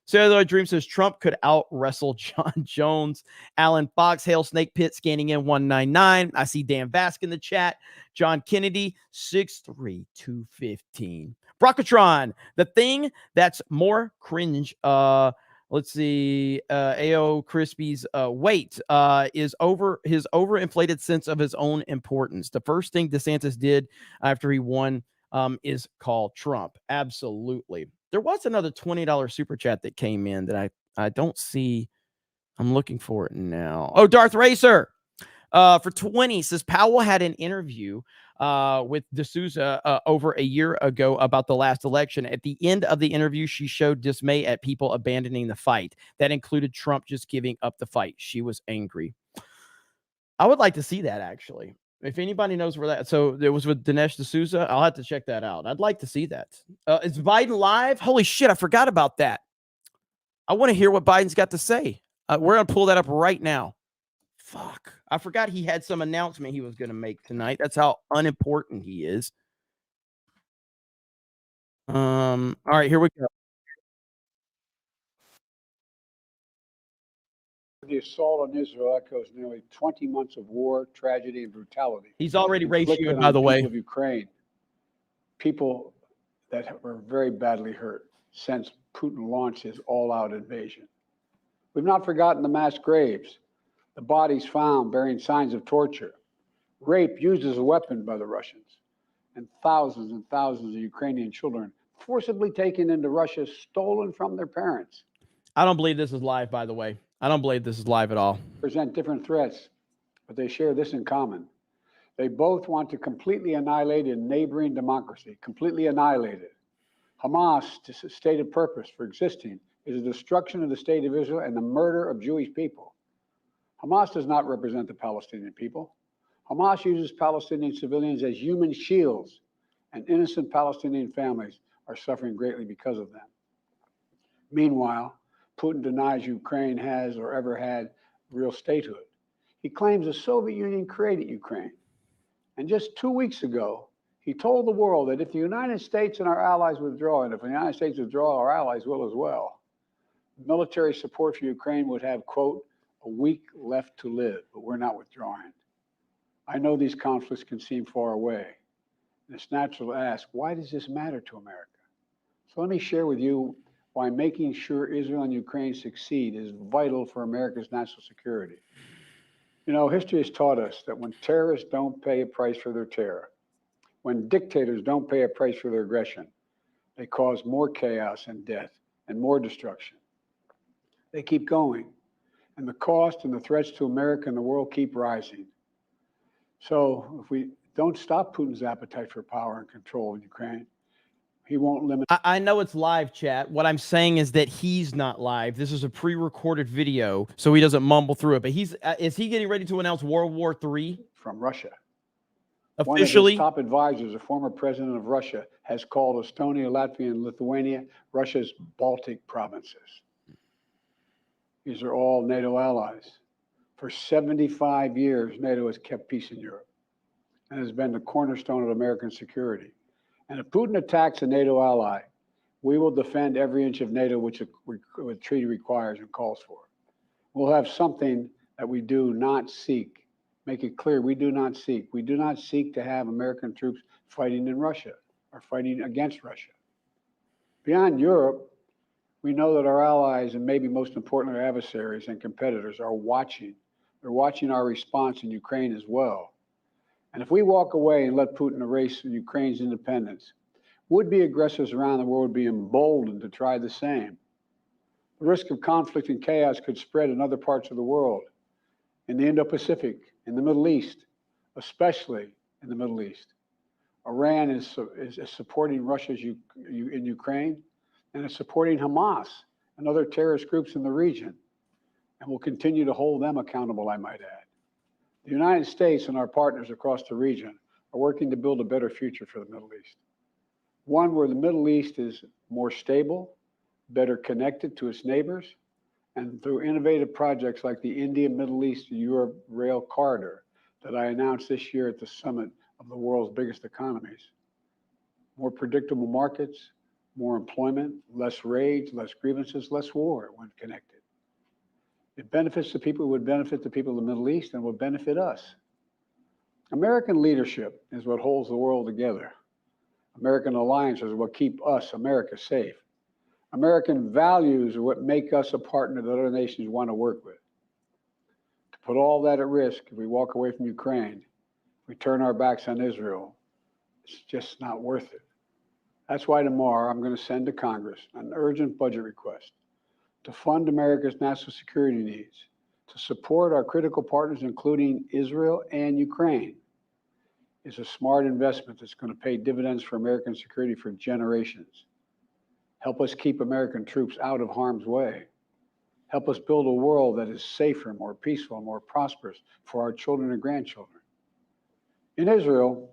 Cellular Dream says Trump could out wrestle John Jones. Alan Fox, Hail Snake Pit, scanning in 199. I see Dan Vask in the chat. John Kennedy, 6'3", 215. Brockatron, the thing that's more cringe. Let's see. AO Crispy's weight is over his overinflated sense of his own importance. The first thing DeSantis did after he won is call Trump. Absolutely. There was another $20 super chat that came in that I don't see. I'm looking for it now. Oh, Darth Racer for 20 says Powell had an interview with D'Souza over a year ago about the last election. At the end of the interview, she showed dismay at people abandoning the fight. That included Trump just giving up the fight. She was angry. I would like to see that, actually. If anybody knows where that, so it was with Dinesh D'Souza, I'll have to check that out. I'd like to see that. Is Biden live? Holy shit, I forgot about that. I want to hear what Biden's got to say. We're going to pull that up right now. Fuck. I forgot he had some announcement he was going to make tonight. That's how unimportant he is. All right, here we go. The assault on Israel echoes nearly 20 months of war, tragedy, and brutality. He's already inflicted ratioed, on by the way. people of Ukraine, people that were very badly hurt since Putin launched his all-out invasion. We've not forgotten the mass graves, the bodies found bearing signs of torture, rape used as a weapon by the Russians, and thousands of Ukrainian children forcibly taken into Russia, stolen from their parents. I don't believe this is live, by the way. I don't believe this is live at all. Present different threats, but they share this in common. They both want to completely annihilate a neighboring democracy, completely annihilate it. Hamas' stated purpose for existing is the destruction of the state of Israel and the murder of Jewish people. Hamas does not represent the Palestinian people. Hamas uses Palestinian civilians as human shields, and innocent Palestinian families are suffering greatly because of them. Meanwhile, Putin denies Ukraine has or ever had real statehood. He claims the Soviet Union created Ukraine. And just 2 weeks ago, he told the world that if the United States and our allies withdraw, and if the United States withdraw, our allies will as well, military support for Ukraine would have, quote, a week left to live, but we're not withdrawing. I know these conflicts can seem far away, and it's natural to ask, why does this matter to America? So let me share with you why making sure Israel and Ukraine succeed is vital for America's national security. You know, history has taught us that when terrorists don't pay a price for their terror, when dictators don't pay a price for their aggression, they cause more chaos and death and more destruction. They keep going, and the cost and the threats to America and the world keep rising. So if we don't stop Putin's appetite for power and control in Ukraine, he won't limit. I know it's live, chat. What I'm saying is that he's not live. This is a pre-recorded video, so he doesn't mumble through it. But is he getting ready to announce World War III? From Russia. Officially? One of his top advisors, a former president of Russia, has called Estonia, Latvia, and Lithuania Russia's Baltic provinces. These are all NATO allies. For 75 years, NATO has kept peace in Europe and has been the cornerstone of American security. And if Putin attacks a NATO ally, we will defend every inch of NATO which the treaty requires and calls for. We'll have something that we do not seek. Make it clear, we do not seek. We do not seek to have American troops fighting in Russia or fighting against Russia. Beyond Europe, we know that our allies, and maybe most importantly, our adversaries and competitors, are watching. They're watching our response in Ukraine as well. And if we walk away and let Putin erase Ukraine's independence, would-be aggressors around the world would be emboldened to try the same. The risk of conflict and chaos could spread in other parts of the world, in the Indo-Pacific, in the Middle East, especially in the Middle East. Iran is supporting Russia in Ukraine, and is supporting Hamas and other terrorist groups in the region, and will continue to hold them accountable, I might add. The United States and our partners across the region are working to build a better future for the Middle East. One where the Middle East is more stable, better connected to its neighbors, and through innovative projects like the India-Middle East-Europe Rail Corridor that I announced this year at the summit of the world's biggest economies. More predictable markets, more employment, less rage, less grievances, less war when connected. It benefits the people, it would benefit the people of the Middle East, and would benefit us. American leadership is what holds the world together. American alliances are what keep us, America, safe. American values are what make us a partner that other nations want to work with. To put all that at risk, if we walk away from Ukraine, if we turn our backs on Israel, it's just not worth it. That's why tomorrow I'm going to send to Congress an urgent budget request to fund America's national security needs, to support our critical partners, including Israel and Ukraine. It's a smart investment that's going to pay dividends for American security for generations. Help us keep American troops out of harm's way. Help us build a world that is safer, more peaceful, more prosperous for our children and grandchildren. In Israel,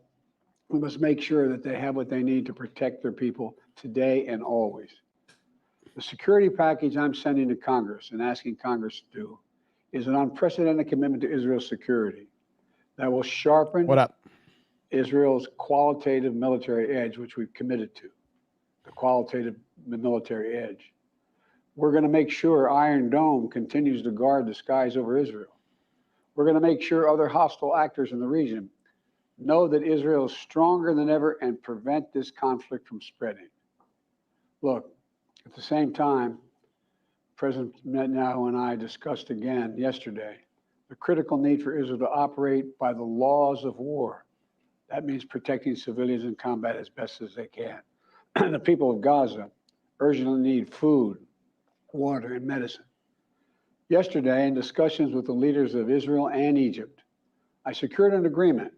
we must make sure that they have what they need to protect their people today and always. The security package I'm sending to Congress and asking Congress to do is an unprecedented commitment to Israel's security that will sharpen Israel's qualitative military edge, which we've committed to, the qualitative military edge. We're going to make sure Iron Dome continues to guard the skies over Israel. We're going to make sure other hostile actors in the region know that Israel is stronger than ever and prevent this conflict from spreading. Look, at the same time, President Netanyahu and I discussed again yesterday the critical need for Israel to operate by the laws of war. That means protecting civilians in combat as best as they can. The people of Gaza urgently need food, water, and medicine. Yesterday, in discussions with the leaders of Israel and Egypt, I secured an agreement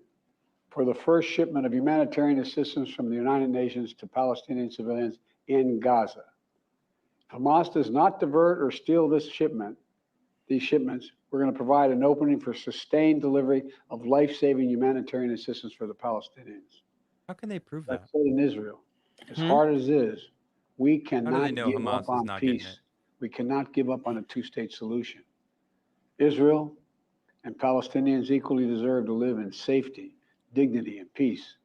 for the first shipment of humanitarian assistance from the United Nations to Palestinian civilians in Gaza. If Hamas does not divert or steal these shipments, we're going to provide an opening for sustained delivery of life-saving humanitarian assistance for the Palestinians. How can they prove That's that? said in Israel. As hard as it is, we How do cannot they know give Hamas up is on not getting peace. it? We cannot give up on a two-state solution. Israel and Palestinians equally deserve to live in safety, dignity, and peace.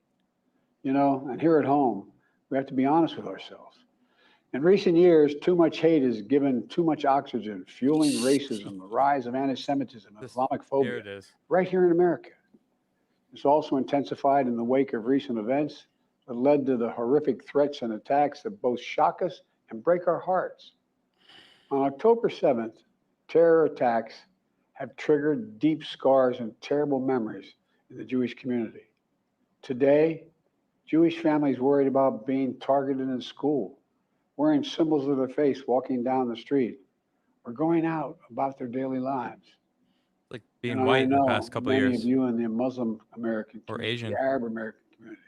You know, and here at home, we have to be honest with ourselves. In recent years, too much hate has given too much oxygen, fueling racism, the rise of anti-Semitism, and Islamic Here phobia, it is. right here in America. It's also intensified in the wake of recent events that led to the horrific threats and attacks that both shock us and break our hearts. On October 7th, terror attacks have triggered deep scars and terrible memories in the Jewish community. Today, Jewish families worried about being targeted in school, wearing symbols of their faith, walking down the street, or going out about their daily lives. Like being And white I in the know past couple of many years. of you in the Muslim American Or community, Asian. the Arab American community,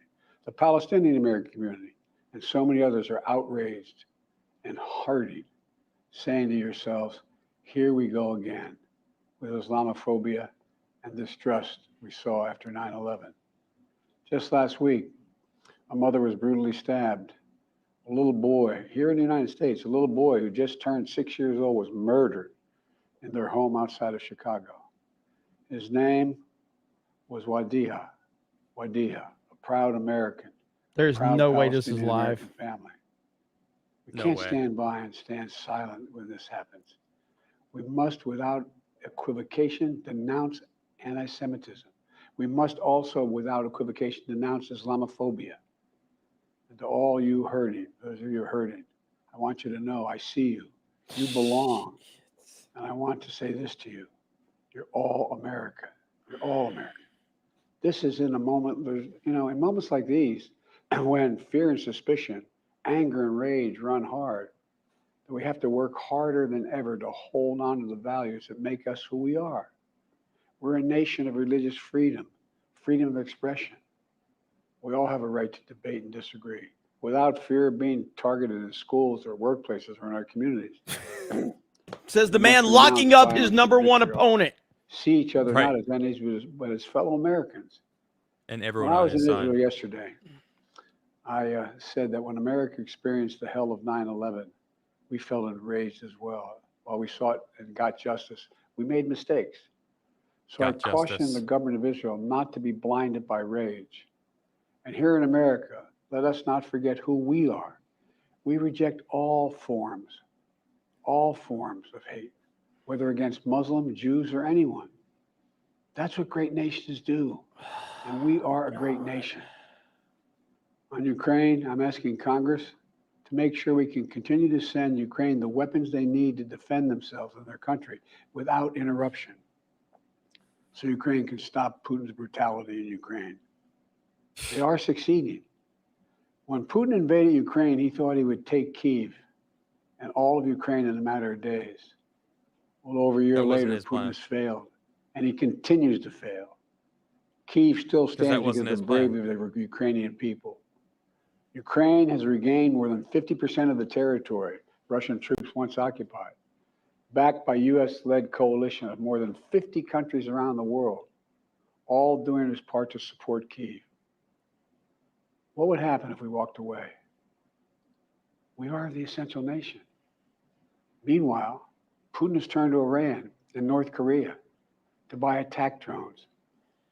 the Palestinian American community, and so many others are outraged and heartened, saying to yourselves, here we go again with Islamophobia and distrust we saw after 9/11. Just last week, a mother was brutally stabbed. A little boy here in the United States, a little boy who just turned 6 years old was murdered in their home outside of Chicago. His name was Wadiha, a proud American. There's proud no way this is Palestinian live. American family. We No can't way. stand by and stand silent when this happens. We must, without equivocation, denounce anti-Semitism. We must also, without equivocation, denounce Islamophobia. And to all you hurting, those of you hurting, I want you to know I see you. You belong. And I want to say this to you. You're all America. You're all American. This is in a moment, you know, in moments like these, when fear and suspicion, anger and rage run hard, that we have to work harder than ever to hold on to the values that make us who we are. We're a nation of religious freedom, freedom of expression. We all have a right to debate and disagree without fear of being targeted in schools or workplaces or in our communities. Says the We man must locking renounce up his violence and number one vitriol. opponent. See each other Right. not as enemies, but as fellow Americans. And When everyone I on was in his Israel side. yesterday, I said that when America experienced the hell of 9/11, we felt enraged as well. While we sought and got justice, we made mistakes. So I Got cautioned justice. the government of Israel not to be blinded by rage. And here in America, let us not forget who we are. We reject all forms of hate, whether against Muslim, Jews, or anyone. That's what great nations do. And we are a great nation. On Ukraine, I'm asking Congress to make sure we can continue to send Ukraine the weapons they need to defend themselves and their country without interruption, so Ukraine can stop Putin's brutality in Ukraine. They are succeeding. When Putin invaded Ukraine, he thought he would take Kyiv and all of Ukraine in a matter of days. Well, over a year That wasn't later, his Putin plan. has failed, and he continues to fail. Kyiv still that stands wasn't because his of the bravery of the Ukrainian people. Ukraine has regained more than 50% of the territory Russian troops once occupied, backed by US-led coalition of more than 50 countries around the world, all doing its part to support Kyiv. What would happen if we walked away? We are the essential nation. Meanwhile, Putin has turned to Iran and North Korea to buy attack drones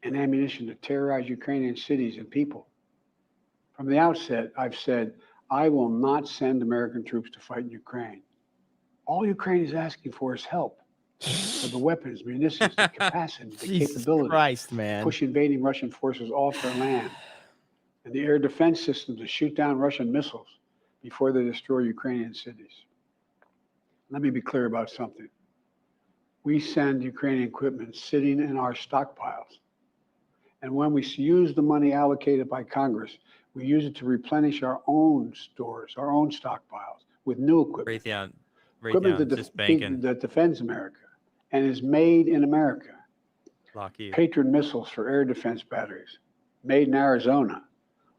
and ammunition to terrorize Ukrainian cities and people. From the outset, I've said, I will not send American troops to fight in Ukraine. All Ukraine is asking for is help with the weapons, munitions, the capacity, the Jesus capability Christ, to man. push invading Russian forces off their land, and the air defense system to shoot down Russian missiles before they destroy Ukrainian cities. Let me be clear about something. We send Ukrainian equipment sitting in our stockpiles, And when we use the money allocated by Congress, we use it to replenish our own stores, our own stockpiles with new equipment. Equipment that defends America and is made in America. Lockheed. Patriot missiles for air defense batteries, made in Arizona.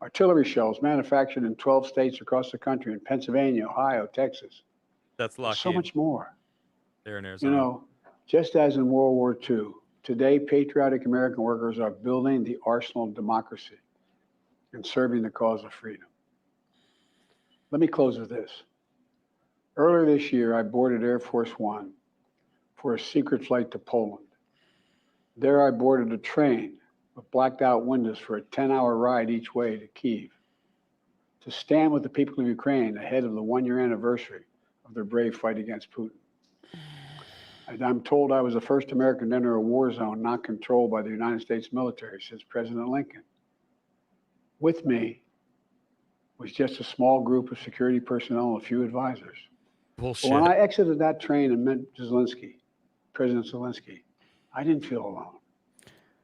Artillery shells manufactured in 12 states across the country, in Pennsylvania, Ohio, Texas. That's There's Lockheed. so much more. They're in Arizona. You know, just as in World War II, today patriotic American workers are building the arsenal of democracy and serving the cause of freedom. Let me close with this. Earlier this year, I boarded Air Force One for a secret flight to Poland. There I boarded a train with blacked out windows for a 10-hour ride each way to Kyiv, to stand with the people of Ukraine ahead of the one-year anniversary of their brave fight against Putin. And I'm told I was the first American to enter a war zone not controlled by the United States military since President Lincoln. With me was just a small group of security personnel and a few advisors. Bullshit. But when I exited that train and met President Zelensky, I didn't feel alone.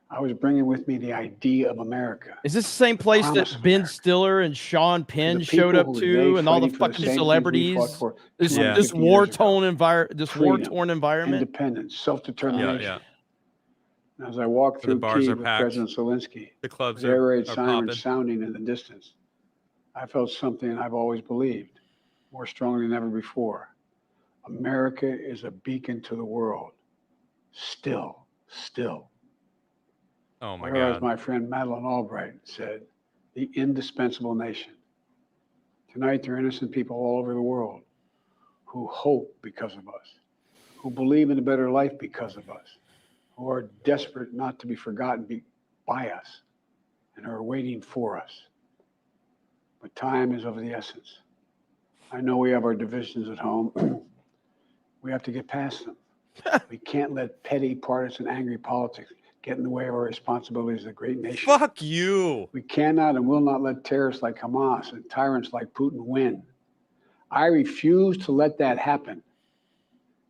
I was bringing with me the idea of America. Is this the same place that Ben Stiller and Sean Penn showed up to, and all the fucking celebrities? This war-torn environment. Independence, self-determination. Yeah. And as I walked through bars Kyiv are with packed. President Zelensky, The clubs with air raid are sirens popping. sounding in the distance, I felt something I've always believed, more strongly than ever before. America is a beacon to the world. Still. Oh my Or God. as my friend Madeleine Albright said, the indispensable nation. Tonight, there are innocent people all over the world who hope because of us, who believe in a better life because of us, who are desperate not to be forgotten by us, and are waiting for us. But time is of the essence. I know we have our divisions at home. We have to get past them. We can't let petty, partisan, angry politics get in the way of our responsibilities as a great nation. Fuck you. We cannot and will not let terrorists like Hamas and tyrants like Putin win. I refuse to let that happen.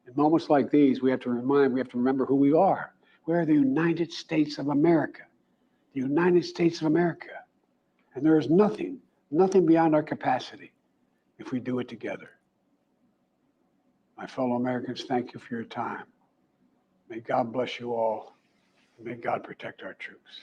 In moments like these, we have to remember who we are. We are the United States of America. The United States of America. And there is nothing beyond our capacity if we do it together. My fellow Americans, thank you for your time. May God bless you all. May God protect our troops.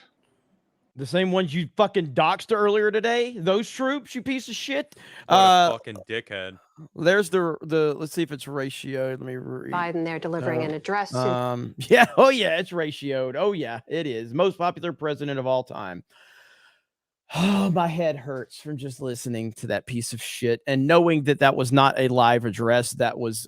The same ones you fucking doxed earlier today? Those troops, you piece of shit? What a fucking dickhead. There's the let's see if it's ratioed. Let me read. Biden there delivering an address. Yeah, oh yeah, it's ratioed. Oh yeah, it is. Most popular president of all time. Oh, my head hurts from just listening to that piece of shit and knowing that that was not a live address, that was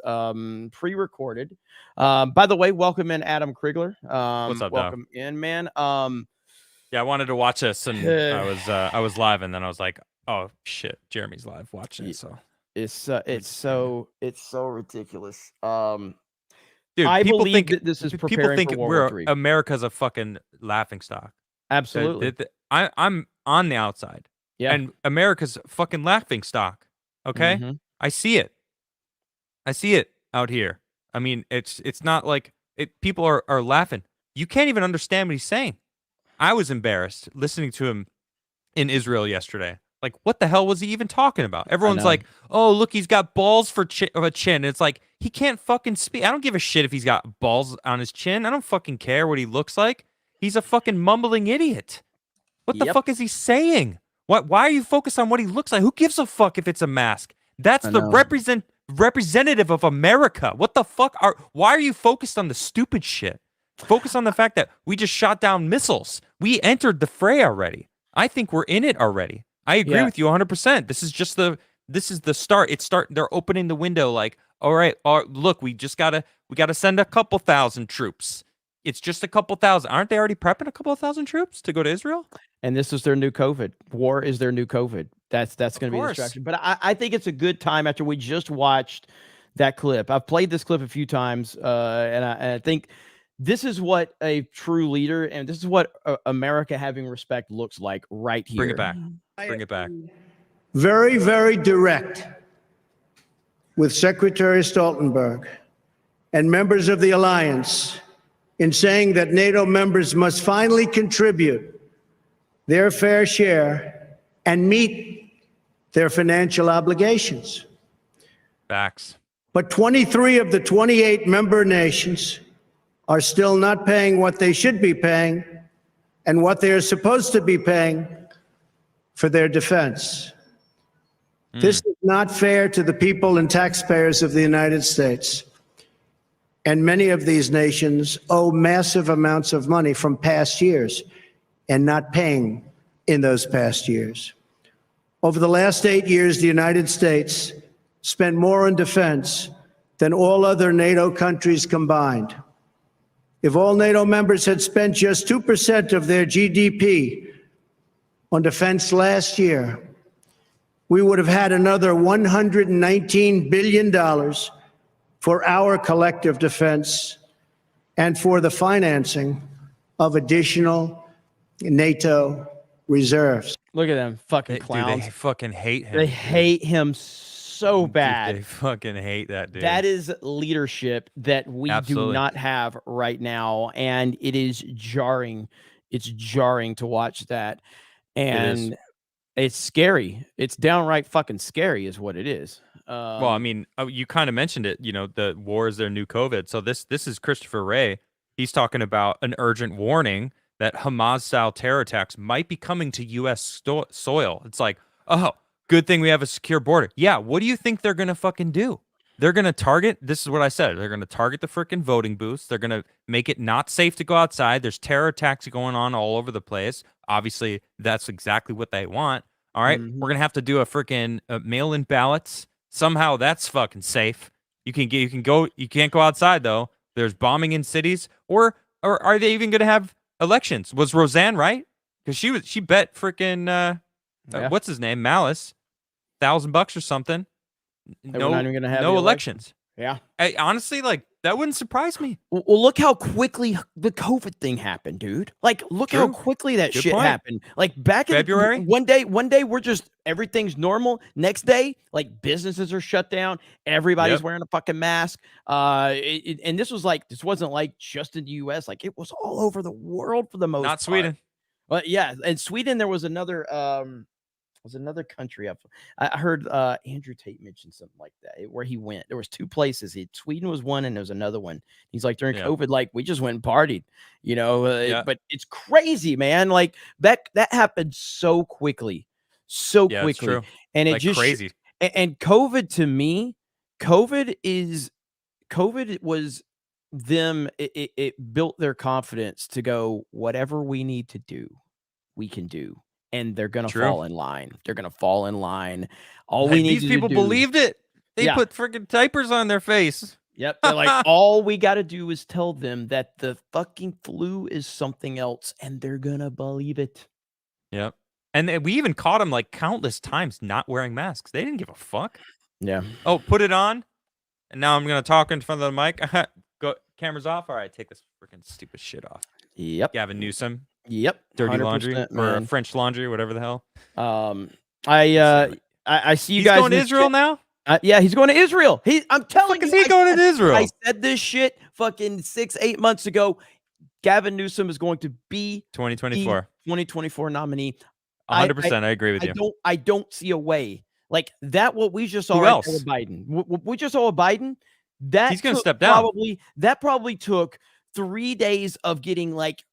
pre-recorded. By the way, welcome in Adam Krigler. What's up, welcome in, man. Yeah, I wanted to watch this, and I was live, and then I was like, oh shit, Jeremy's live watching it. So it's so ridiculous. Dude, I people believe think that this is people preparing think for World War we're III. America's a fucking laughingstock. Absolutely. I'm on the outside. Yeah. And America's fucking laughingstock. Okay? Mhm. I see it. I see it out here. I mean, it's not like people are laughing. You can't even understand what he's saying. I was embarrassed listening to him in Israel yesterday. Like, what the hell was he even talking about? Everyone's know. like, oh, look, he's got balls of a chin. And it's like, he can't fucking speak. I don't give a shit if he's got balls on his chin. I don't fucking care what he looks like. He's a fucking mumbling idiot. What the fuck is he saying? Why are you focused on what he looks like? Who gives a fuck if it's a mask? That's the representative of America. What the fuck? Why are you focused on the stupid shit? Focus on the fact that we just shot down missiles. We entered the fray already. I think we're in it already. I agree with you 100%. This is the start. They're opening the window like, all right, look, we gotta send a couple thousand troops. It's just a couple thousand. Aren't they already prepping a couple of thousand troops to go to Israel? And this is their new COVID. War is their new COVID. That's going to be the distraction. But I think it's a good time after we just watched that clip. I've played this clip a few times, and I think this is what a true leader and this is what America having respect looks like right here. Bring it back. Bring it back. Very, very direct with Secretary Stoltenberg and members of the alliance in saying that NATO members must finally contribute their fair share and meet their financial obligations. Facts. But 23 of the 28 member nations are still not paying what they should be paying and what they are supposed to be paying for their defense. This is not fair to the people and taxpayers of the United States. And many of these nations owe massive amounts of money from past years and not paying in those past years. Over the last 8 years, the United States spent more on defense than all other NATO countries combined. If all NATO members had spent just 2% of their GDP on defense last year, we would have had another $119 billion for our collective defense and for the financing of additional NATO reserves. Look at them fucking clowns. They fucking hate him. They hate him so bad. They fucking hate that dude. That is leadership that we do Absolutely. not have right now, and it is jarring. It's jarring to watch that, and it's scary. It's downright fucking scary, is what it is. Well, I mean, you kind of mentioned it. You know, the war is their new COVID. So this is Christopher Wray. He's talking about an urgent warning that Hamas-style terror attacks might be coming to U.S. soil. It's like, oh, good thing we have a secure border. Yeah, what do you think they're going to fucking do? They're going to target, this is what I said, they're going to target the freaking voting booths. They're going to make it not safe to go outside. There's terror attacks going on all over the place. Obviously, that's exactly what they want. All right, we're going to have to do a freaking mail-in ballots. Somehow that's fucking safe. You can't go outside though. There's bombing in cities, or are they even going to have elections? Was Roseanne right? Because she bet freaking what's his name, Malice, $1,000 or something. We're not even gonna have no the elections. Yeah. Honestly, like that wouldn't surprise me. Well, look how quickly the COVID thing happened, dude. Like, look how quickly that Good shit point. happened. Like back in February? one day we're just everything's normal. Next day, like businesses are shut down. Everybody's wearing a fucking mask. And this wasn't like just in the U.S. Like it was all over the world for the most part. Not Sweden. But yeah, and Sweden, there was another country. I heard Andrew Tate mention something like that where he went. There was two places. Sweden was one, and there was another one. He's like, during COVID, like we just went and partied, you know. But it's crazy, man. Like that happened so quickly, quickly, it's true. and it Like just crazy. And COVID to me, COVID was them. It built their confidence to go, whatever we need to do, we can do. And they're gonna fall in line. They're gonna fall in line. All we need These people believed it. They put freaking diapers on their face. Yep. They're like, all we got to do is tell them that the fucking flu is something else, and they're gonna believe it. Yep. And we even caught them like countless times not wearing masks. They didn't give a fuck. Yeah. Oh, put it on. And now I'm gonna talk in front of the mic. Go, cameras off. All right, take this freaking stupid shit off. Yep. Gavin Newsom. Yep. Dirty laundry or man. French laundry, whatever the hell. I see you He's guys going to Israel now. Yeah, he's going to Israel. I'm telling you, is he going to Israel? I said this shit fucking 6-8 months ago. Gavin Newsom is going to be 2024 nominee. 100%. I agree with you. I don't see a way like that. What we just saw Who right else? there with Biden. What we just saw with Biden. That He's going to step down. That probably took 3 days of getting like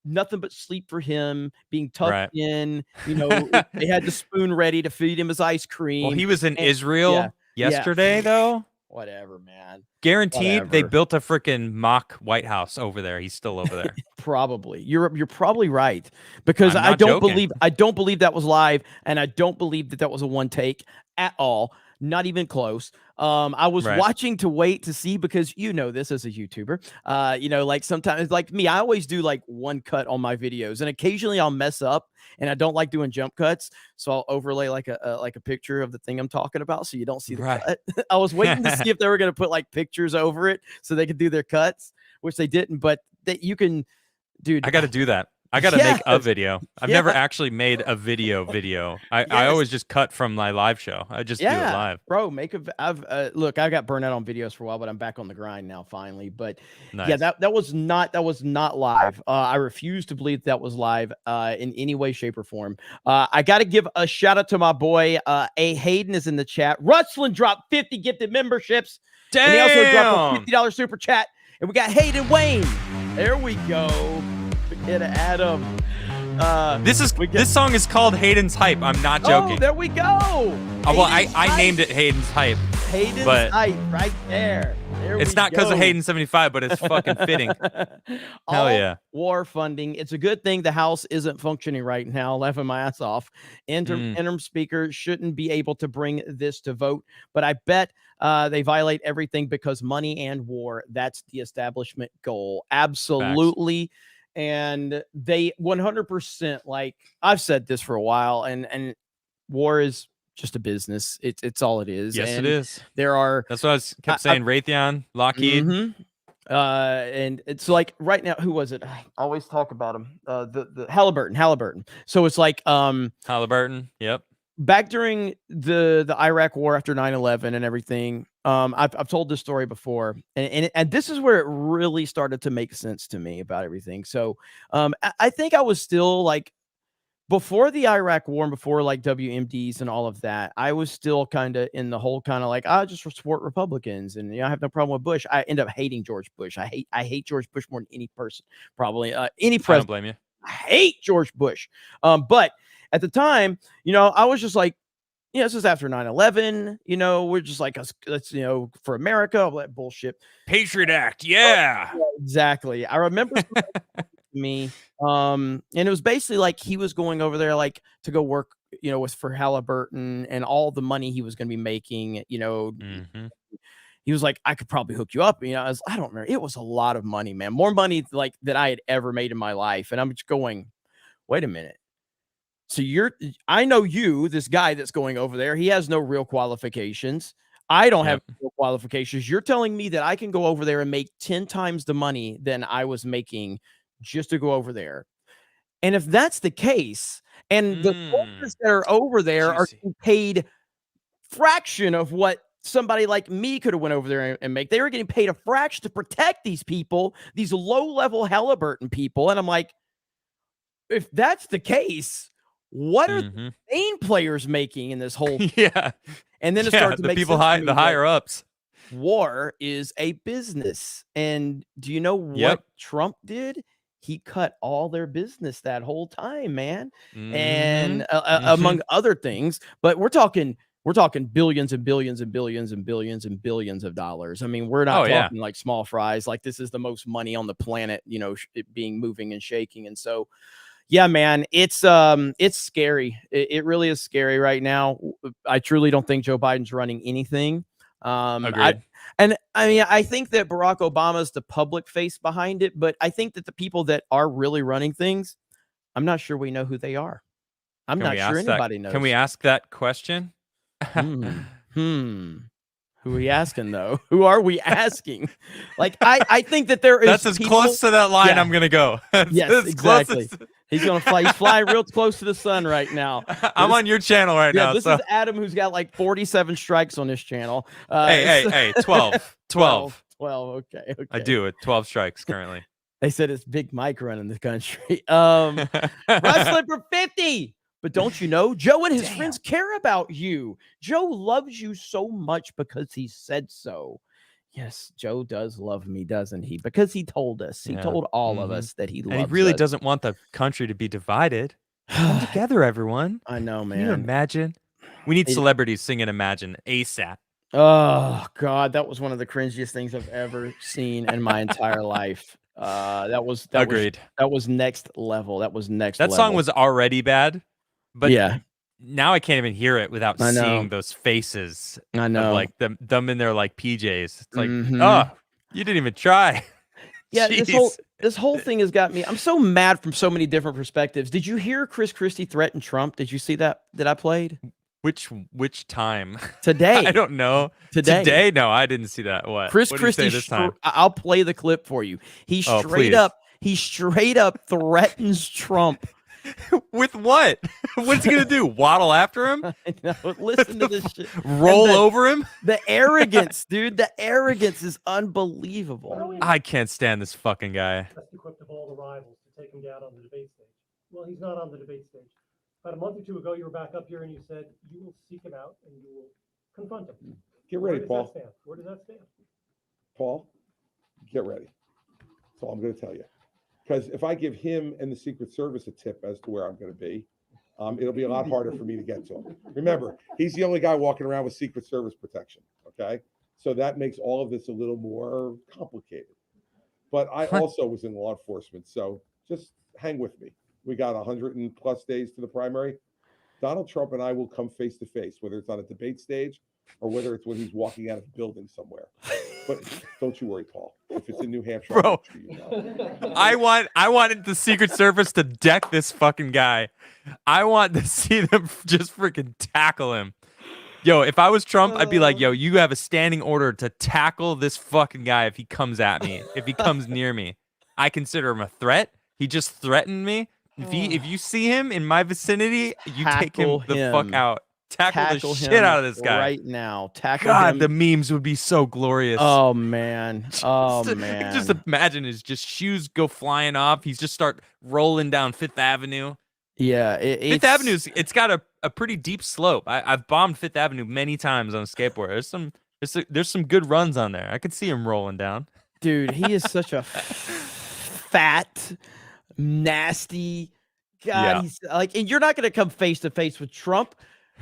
nothing but sleep for him, being tucked in. You know, they had the spoon ready to feed him his ice cream. Well, he was in Israel yesterday, though. Whatever, man. Guaranteed, they built a freaking mock White House over there. He's still over there. Probably. You're probably right, because I'm I not don't joking. believe that was live, and I don't believe that was a one take at all. Not even close. I was watching to wait to see, because you know this as a YouTuber. You know, like sometimes, like me, I always do like one cut on my videos, and occasionally I'll mess up, and I don't like doing jump cuts, so I'll overlay like a picture of the thing I'm talking about, so you don't see the cut. I was waiting to see if they were gonna put like pictures over it so they could do their cuts, which they didn't. But that you can, dude. I got to do that. I gotta make a Yes. video. I've Yeah. never actually made a video. I Yes. always just cut from my live show. I just do it Yeah, live. bro, I've look, I got burned out on videos for a while, but I'm back on the grind now finally. But yeah, Nice. that was not live. I refuse to believe that was live in any way, shape, or form. I got to give a shout out to my boy A Hayden is in the chat. Rustlin dropped 50 gifted memberships. Damn. And he also dropped a $50 super chat. And we got Hayden Wayne. There we go. Get Adam. This song is called Hayden's Hype. I'm not joking. Oh, there we go. Well, I named it Hayden's Hype. Hayden's but Hype right there. It's not because of Hayden 75, but it's fucking fitting. Hell yeah. War funding. It's a good thing the House isn't functioning right now, laughing my ass off. Interim speaker shouldn't be able to bring this to vote, but I bet they violate everything because money and war. That's the establishment goal. Absolutely. Facts. And they 100%, like I've said this for a while, and war is just a business. It's all it is. Yes, and it is. That's what I kept saying. Raytheon, Lockheed. And it's like right now, who was it? I always talk about him. The Halliburton. So it's like Halliburton. Yep. Back during the Iraq war after 9/11 and everything, I've told this story before, and this is where it really started to make sense to me about everything. So I think I was still like, before the Iraq war and before like WMDs and all of that, I was still kind of in the whole kind of like, I just support Republicans and I have no problem with Bush. I end up hating George Bush. I hate George Bush more than any person, probably any president. I don't blame you. I hate George Bush. But at the time, I was just like, this is after 9/11, we're just like, let's, for America, all that bullshit. Patriot Act. Yeah. Exactly. I remember me. And it was basically like he was going over there like to go work, for Halliburton and all the money he was going to be making, He was like, I could probably hook you up. I don't remember. It was a lot of money, man. More money like that I had ever made in my life. And I'm just going, wait a minute. So I know this guy that's going over there, he has no real qualifications. I don't have real qualifications. You're telling me that I can go over there and make 10 times the money than I was making just to go over there. And if that's the case, and the soldiers that are over there are getting paid fraction of what somebody like me could have went over there and make, they were getting paid a fraction to protect these people, these low-level Halliburton people. And I'm like, if that's the case, what are the main players making in this whole yeah. And then it started to the make people sense the higher ups. War is a business. And do you know what Trump did? He cut all their business that whole time, man. And among other things, but we're talking billions and billions and billions and billions and billions of dollars. I mean, we're not talking like small fries. Like, this is the most money on the planet, it being moving and shaking. And so, yeah, man, it's scary. It really is scary right now. I truly don't think Joe Biden's running anything. Agreed. I think that Barack Obama's the public face behind it, but I think that the people that are really running things, I'm not sure we know who they are. I'm not sure anybody knows. Can we ask that question? Who are we asking though? Who are we asking? Like, I think that there is. That's as close to that line I'm gonna go. Yes, exactly. He's gonna fly. He's flying real close to the sun right now. I'm on your channel right now. This is Adam, who's got like 47 strikes on his channel. Hey, 12. 12. 12. Okay. I do it. 12 strikes currently. They said it's Big Mike running the country. Wrestling for 50. But don't you know, Joe and his friends care about you. Joe loves you so much because he said so. Yes, Joe does love me, doesn't he? Because he told us. He told all of us that he loves us. And he really doesn't want the country to be divided. Come together, everyone. I know, man. Can you imagine? We need celebrities singing Imagine ASAP. Oh, God. That was one of the cringiest things I've ever seen in my entire life. Agreed. That was next level. That was next level. That song was already bad. But now I can't even hear it without seeing those faces. I know, of like them in their like PJs. It's like, oh, you didn't even try. Yeah, this whole thing has got me. I'm so mad from so many different perspectives. Did you hear Chris Christie threaten Trump? Did you see that I played? Which time? Today. I don't know. Today? No, I didn't see that. What? Chris what Christie did he say this time? I'll play the clip for you. He straight up He straight up threatens Trump. With what? What's he gonna do? Waddle after him? I know. Listen to this shit. Roll And over him? The arrogance, dude. The arrogance is unbelievable. I can't stand this fucking guy. Best equipped of all the rivals to take him down on the debate stage. Well, he's not on the debate stage. About a month or two ago, you were back up here and you said you will seek him out and you will confront him. Get Where ready, does Paul. that stand? Where does that stand? Paul, get ready. That's all I'm going to tell you. Because if I give him and the Secret Service a tip as to where I'm going to be, it'll be a lot harder for me to get to him. Remember, he's the only guy walking around with Secret Service protection. Okay. So that makes all of this a little more complicated. But I also was in law enforcement. So just hang with me. We got 100+ days to the primary. Donald Trump and I will come face to face, whether it's on a debate stage or whether it's when he's walking out of a building somewhere. But don't you worry, Paul. If it's in New Hampshire, I'll Bro, make sure you know. I wanted the Secret Service to deck this fucking guy. I want to see them just freaking tackle him. Yo, if I was Trump, I'd be like, yo, you have a standing order to tackle this fucking guy if he comes at me, if he comes near me. I consider him a threat. He just threatened me. If you see him in my vicinity, you take him the fuck out. Tackle the shit out of this guy right now. Tackle God, him. the memes would be so glorious. Oh man. Oh man. Just imagine his just shoes go flying off. He's just start rolling down Fifth Avenue. Yeah, Fifth Avenue's it's got a pretty deep slope. I've bombed Fifth Avenue many times on a skateboard. There's some good runs on there. I could see him rolling down. Dude, he is such a fat, nasty God. Yeah. He's like, and you're not going to come face to face with Trump.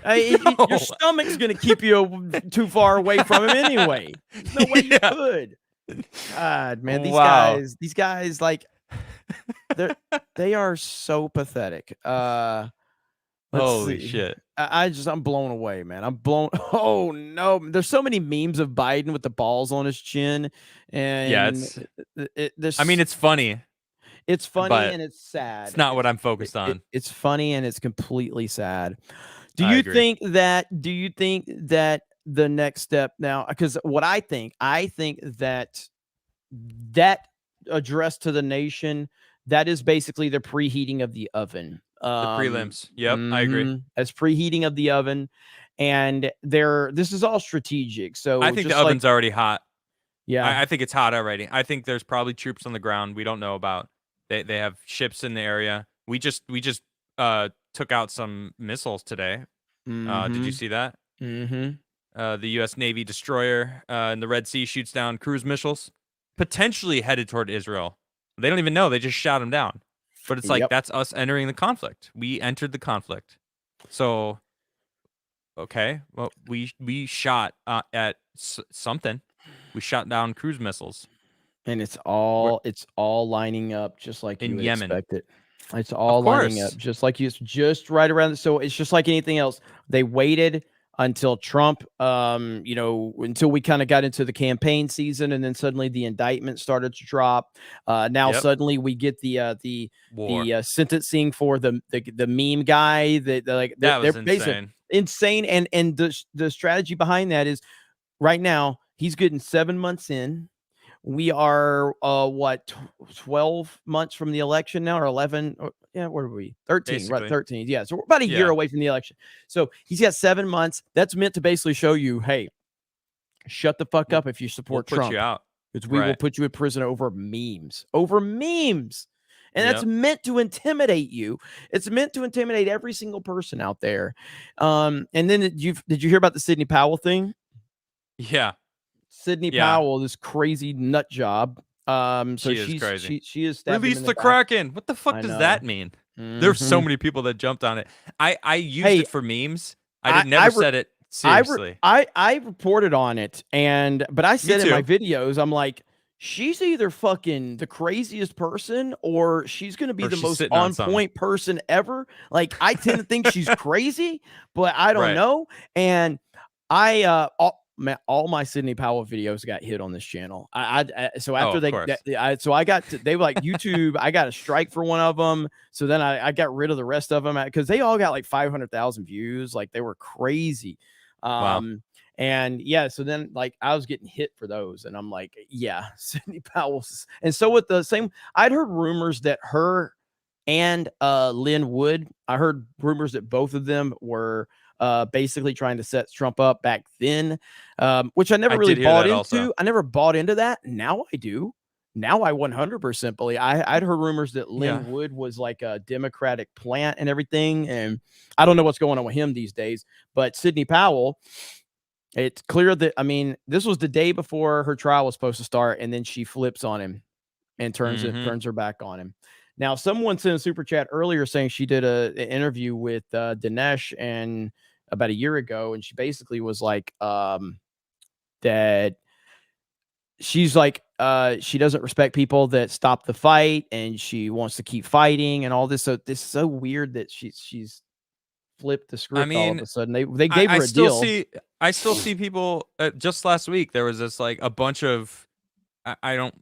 Your stomach's going to keep you too far away from him anyway. There's no way you could. God, man, these guys, like, they are so pathetic. Holy shit. I'm blown away, man. I'm blown. Oh no, there's so many memes of Biden with the balls on his chin, and Yeah, I mean, it's funny. It's funny but and it's sad. It's not what I'm focused on. It's funny and it's completely sad. Do I you agree. think that the next step now? Because what I think that address to the nation, that is basically the preheating of the oven. The prelims. Yep, I agree. As preheating of the oven, and this is all strategic. So I think just the oven's already hot. Yeah, I think it's hot already. I think there's probably troops on the ground we don't know about. They have ships in the area. We just took out some missiles today. Did you see that? Mm-hmm. The U.S. Navy destroyer in the Red Sea shoots down cruise missiles, potentially headed toward Israel. They don't even know. They just shot them down. But it's like, that's us entering the conflict. We entered the conflict. So, okay, well, we shot at something. We shot down cruise missiles. And it's all lining up just like you in would Yemen. expect it. It's all lining up just like you, just right around. So it's just like anything else. They waited until Trump, until we kind of got into the campaign season, and then suddenly the indictment started to drop. Now suddenly we get the sentencing for the meme guy. That was insane. And the strategy behind that is right now he's getting 7 months in. We are 12 months from the election now, or 11? Where are we? 13, Basically. right? 13. Yeah, so we're about a year away from the election. So he's got 7 months. That's meant to basically show you, hey, shut the fuck up if you support We'll Trump. put you out. Because we will put you in prison over memes. And that's meant to intimidate you. It's meant to intimidate every single person out there. And then did you hear about the Sidney Powell thing? Yeah. Sidney Powell, this crazy nut job. So she's crazy. She is stabbed Release in the back. Kraken. What the fuck does that mean? There's so many people that jumped on it. I used it for memes. I never said it seriously. I reported on it, but I said in my too. videos, I'm like, she's either fucking the craziest person or she's going to be Or the she's most sitting on on something. point person ever. Like, I tend to think she's crazy, but I don't know. And all my Sidney Powell videos got hit on this channel. So after they were like YouTube, I got a strike for one of them. So then I got rid of the rest of them because they all got like 500,000 views. Like, they were crazy. Wow. And yeah, so then like I was getting hit for those, and I'm like, yeah, Sidney Powell's. And so with the same, I'd heard rumors that her and Lynn Wood, I heard rumors that both of them were basically trying to set Trump up back then, which I never really did hear bought that into. also. I never bought into that. Now I do. Now I 100% believe. I'd heard rumors that Lynn Wood was like a Democratic plant and everything, and I don't know what's going on with him these days. But Sidney Powell, it's clear that, I mean, this was the day before her trial was supposed to start, and then she flips on him and turns her back on him. Now, someone sent a super chat earlier saying she did an interview with Dinesh and about a year ago, and she basically was like that she's like she doesn't respect people that stop the fight, and she wants to keep fighting and all this. So this is so weird that she's flipped the script all of a sudden. They gave her a deal. I still see people. Just last week, there was this like a bunch of I don't,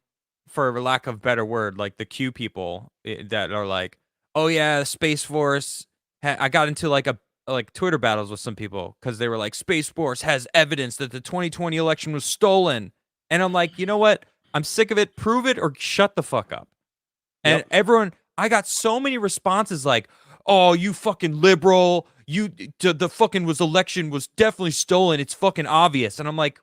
for lack of better word, like the Q people that are like, oh yeah, Space Force. I got into like Twitter battles with some people because they were like, Space Force has evidence that the 2020 election was stolen, and I'm like, you know what? I'm sick of it. Prove it or shut the fuck up. And everyone, I got so many responses like, oh, you fucking liberal. The fucking election was definitely stolen. It's fucking obvious. And I'm like,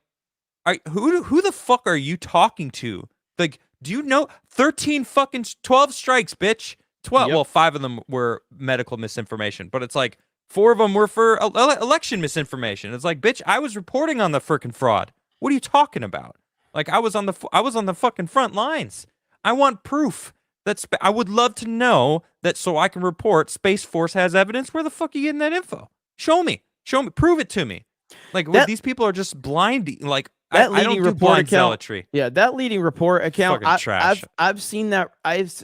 who the fuck are you talking to? Like, do you know 12 strikes, bitch? 12. Well, 5 of them were medical misinformation, but it's like 4 of them were for election misinformation. It's like, bitch, I was reporting on the frickin' fraud. What are you talking about? Like, I was on the fucking front lines. I want proof. I would love to know that so I can report Space Force has evidence. Where the fuck are you getting that info? Show me. Prove it to me. Like, these people are just blind. Like, that I don't leading do report blind account. zealotry. Yeah, that leading report account. Fucking trash. I've seen that.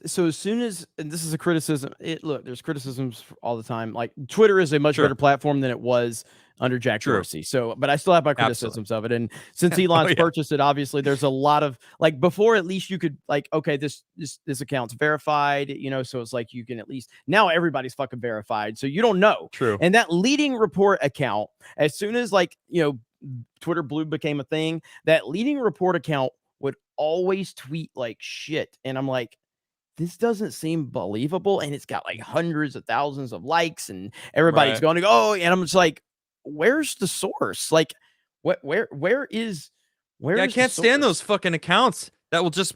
So as soon as, and this is a criticism. Look, there's criticisms all the time. Like, Twitter is a much better platform than it was under Jack Dorsey. So, but I still have my criticisms of it. And since Elon's purchased it, obviously there's a lot of, like, before at least you could like, okay, this account's verified, you know, so it's like you can at least, now everybody's fucking verified, so you don't know. True. And that leading report account, as soon as, like, you know, Twitter Blue became a thing, that leading report account would always tweet like shit, and I'm like, this doesn't seem believable, and it's got like hundreds of thousands of likes, and everybody's going to go, oh, and I'm just like, where's the source? Like, where is I can't stand those fucking accounts that will just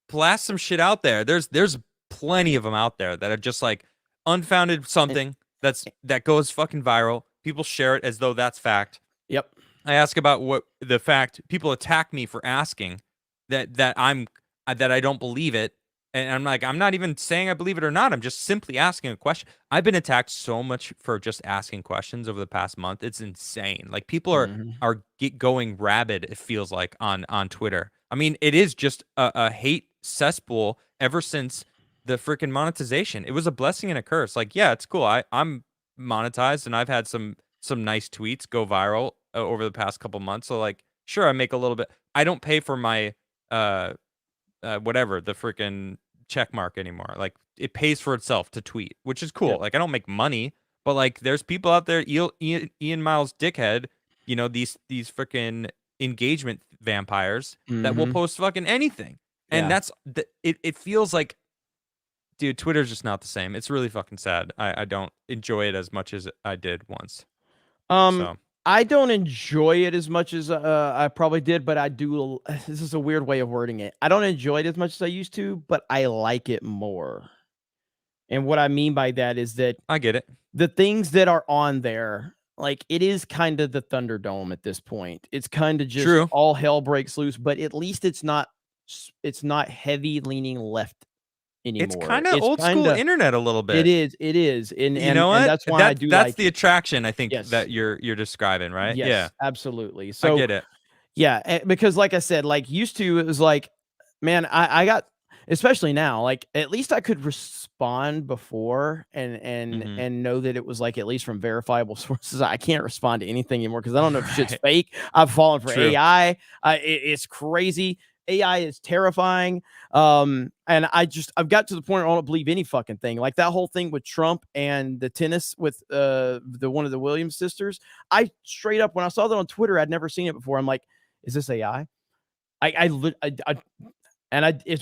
blast some shit out there. There's plenty of them out there that are just like unfounded something that goes fucking viral. People share it as though that's fact. Yep. I ask about what the fact. People attack me for asking that I don't believe it. And I'm like, I'm not even saying I believe it or not. I'm just simply asking a question. I've been attacked so much for just asking questions over the past month. It's insane. Like, people are going rabid, it feels like, on Twitter. I mean, it is just a hate cesspool ever since the freaking monetization. It was a blessing and a curse. Like, yeah, it's cool. I'm monetized, and I've had some nice tweets go viral over the past couple months. So, like, sure, I make a little bit. I don't pay for my whatever, the freaking check mark anymore. Like, it pays for itself to tweet, which is cool. Yep. Like, I don't make money, but like, there's people out there, Ian Miles dickhead, you know, these freaking engagement vampires that will post fucking anything. And it feels like, dude, Twitter's just not the same. It's really fucking sad. I don't enjoy it as much as I did once. So. I don't enjoy it as much as I probably did, but I do. This is a weird way of wording it. I don't enjoy it as much as I used to, but I like it more. And what I mean by that is that I get it. The things that are on there, like, it is kind of the Thunderdome at this point. It's kind of just all hell breaks loose, but at least it's not heavy leaning left anymore. It's kind of old school internet a little bit. It is. And you know what? And that's why I do that's like the attraction, I think, that you're describing, right? Yes, yeah, absolutely. So I get it. Yeah, because like I said, like, used to, it was like, man, I got, especially now, like, at least I could respond before and know that it was like at least from verifiable sources. I can't respond to anything anymore because I don't know if shit's fake. I've fallen for AI. It's crazy. AI is terrifying. And I've got to the point where I don't believe any fucking thing. Like that whole thing with Trump and the tennis with the one of the Williams sisters. I straight up, when I saw that on Twitter, I'd never seen it before. I'm like, is this AI? It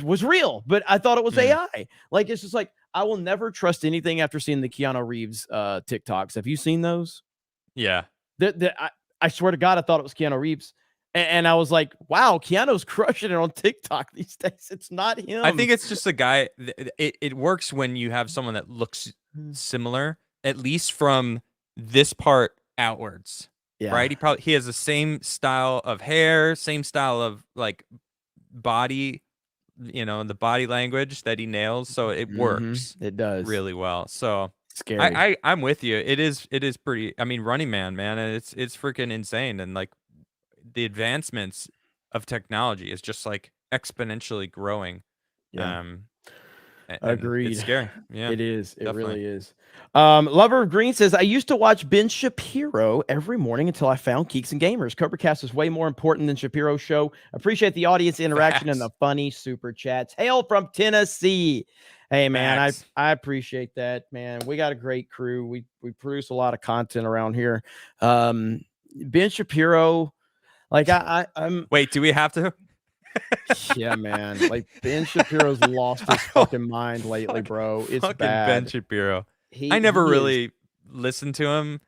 was real, but I thought it was AI. Like, it's just like, I will never trust anything after seeing the Keanu Reeves TikToks. Have you seen those? Yeah. I swear to God, I thought it was Keanu Reeves. And I was like, wow, Keanu's crushing it on TikTok these days. It's not him. I think it's just a guy. It works when you have someone that looks similar, at least from this part outwards. Yeah. Right. He has the same style of hair, same style of like body, the body language that he nails. So it works. It does really well. So scary. I'm with you. It is pretty. I mean, Running Man, man, it's freaking insane. And like the advancements of technology is just like exponentially growing. Yeah. And Agreed. It's scary. Yeah, it is. It definitely. really is. Lover of Green says, I used to watch Ben Shapiro every morning until I found Geeks and Gamers. CobraCast is way more important than Shapiro's show. Appreciate the audience interaction and the funny super chats. Hail from Tennessee. Hey man, I appreciate that, man. We got a great crew. We produce a lot of content around here. Ben Shapiro, like I'm wait, do we have to? Yeah, man. Like Ben Shapiro's lost his fucking mind lately, bro. It's fucking bad. Ben Shapiro. I never really listened to him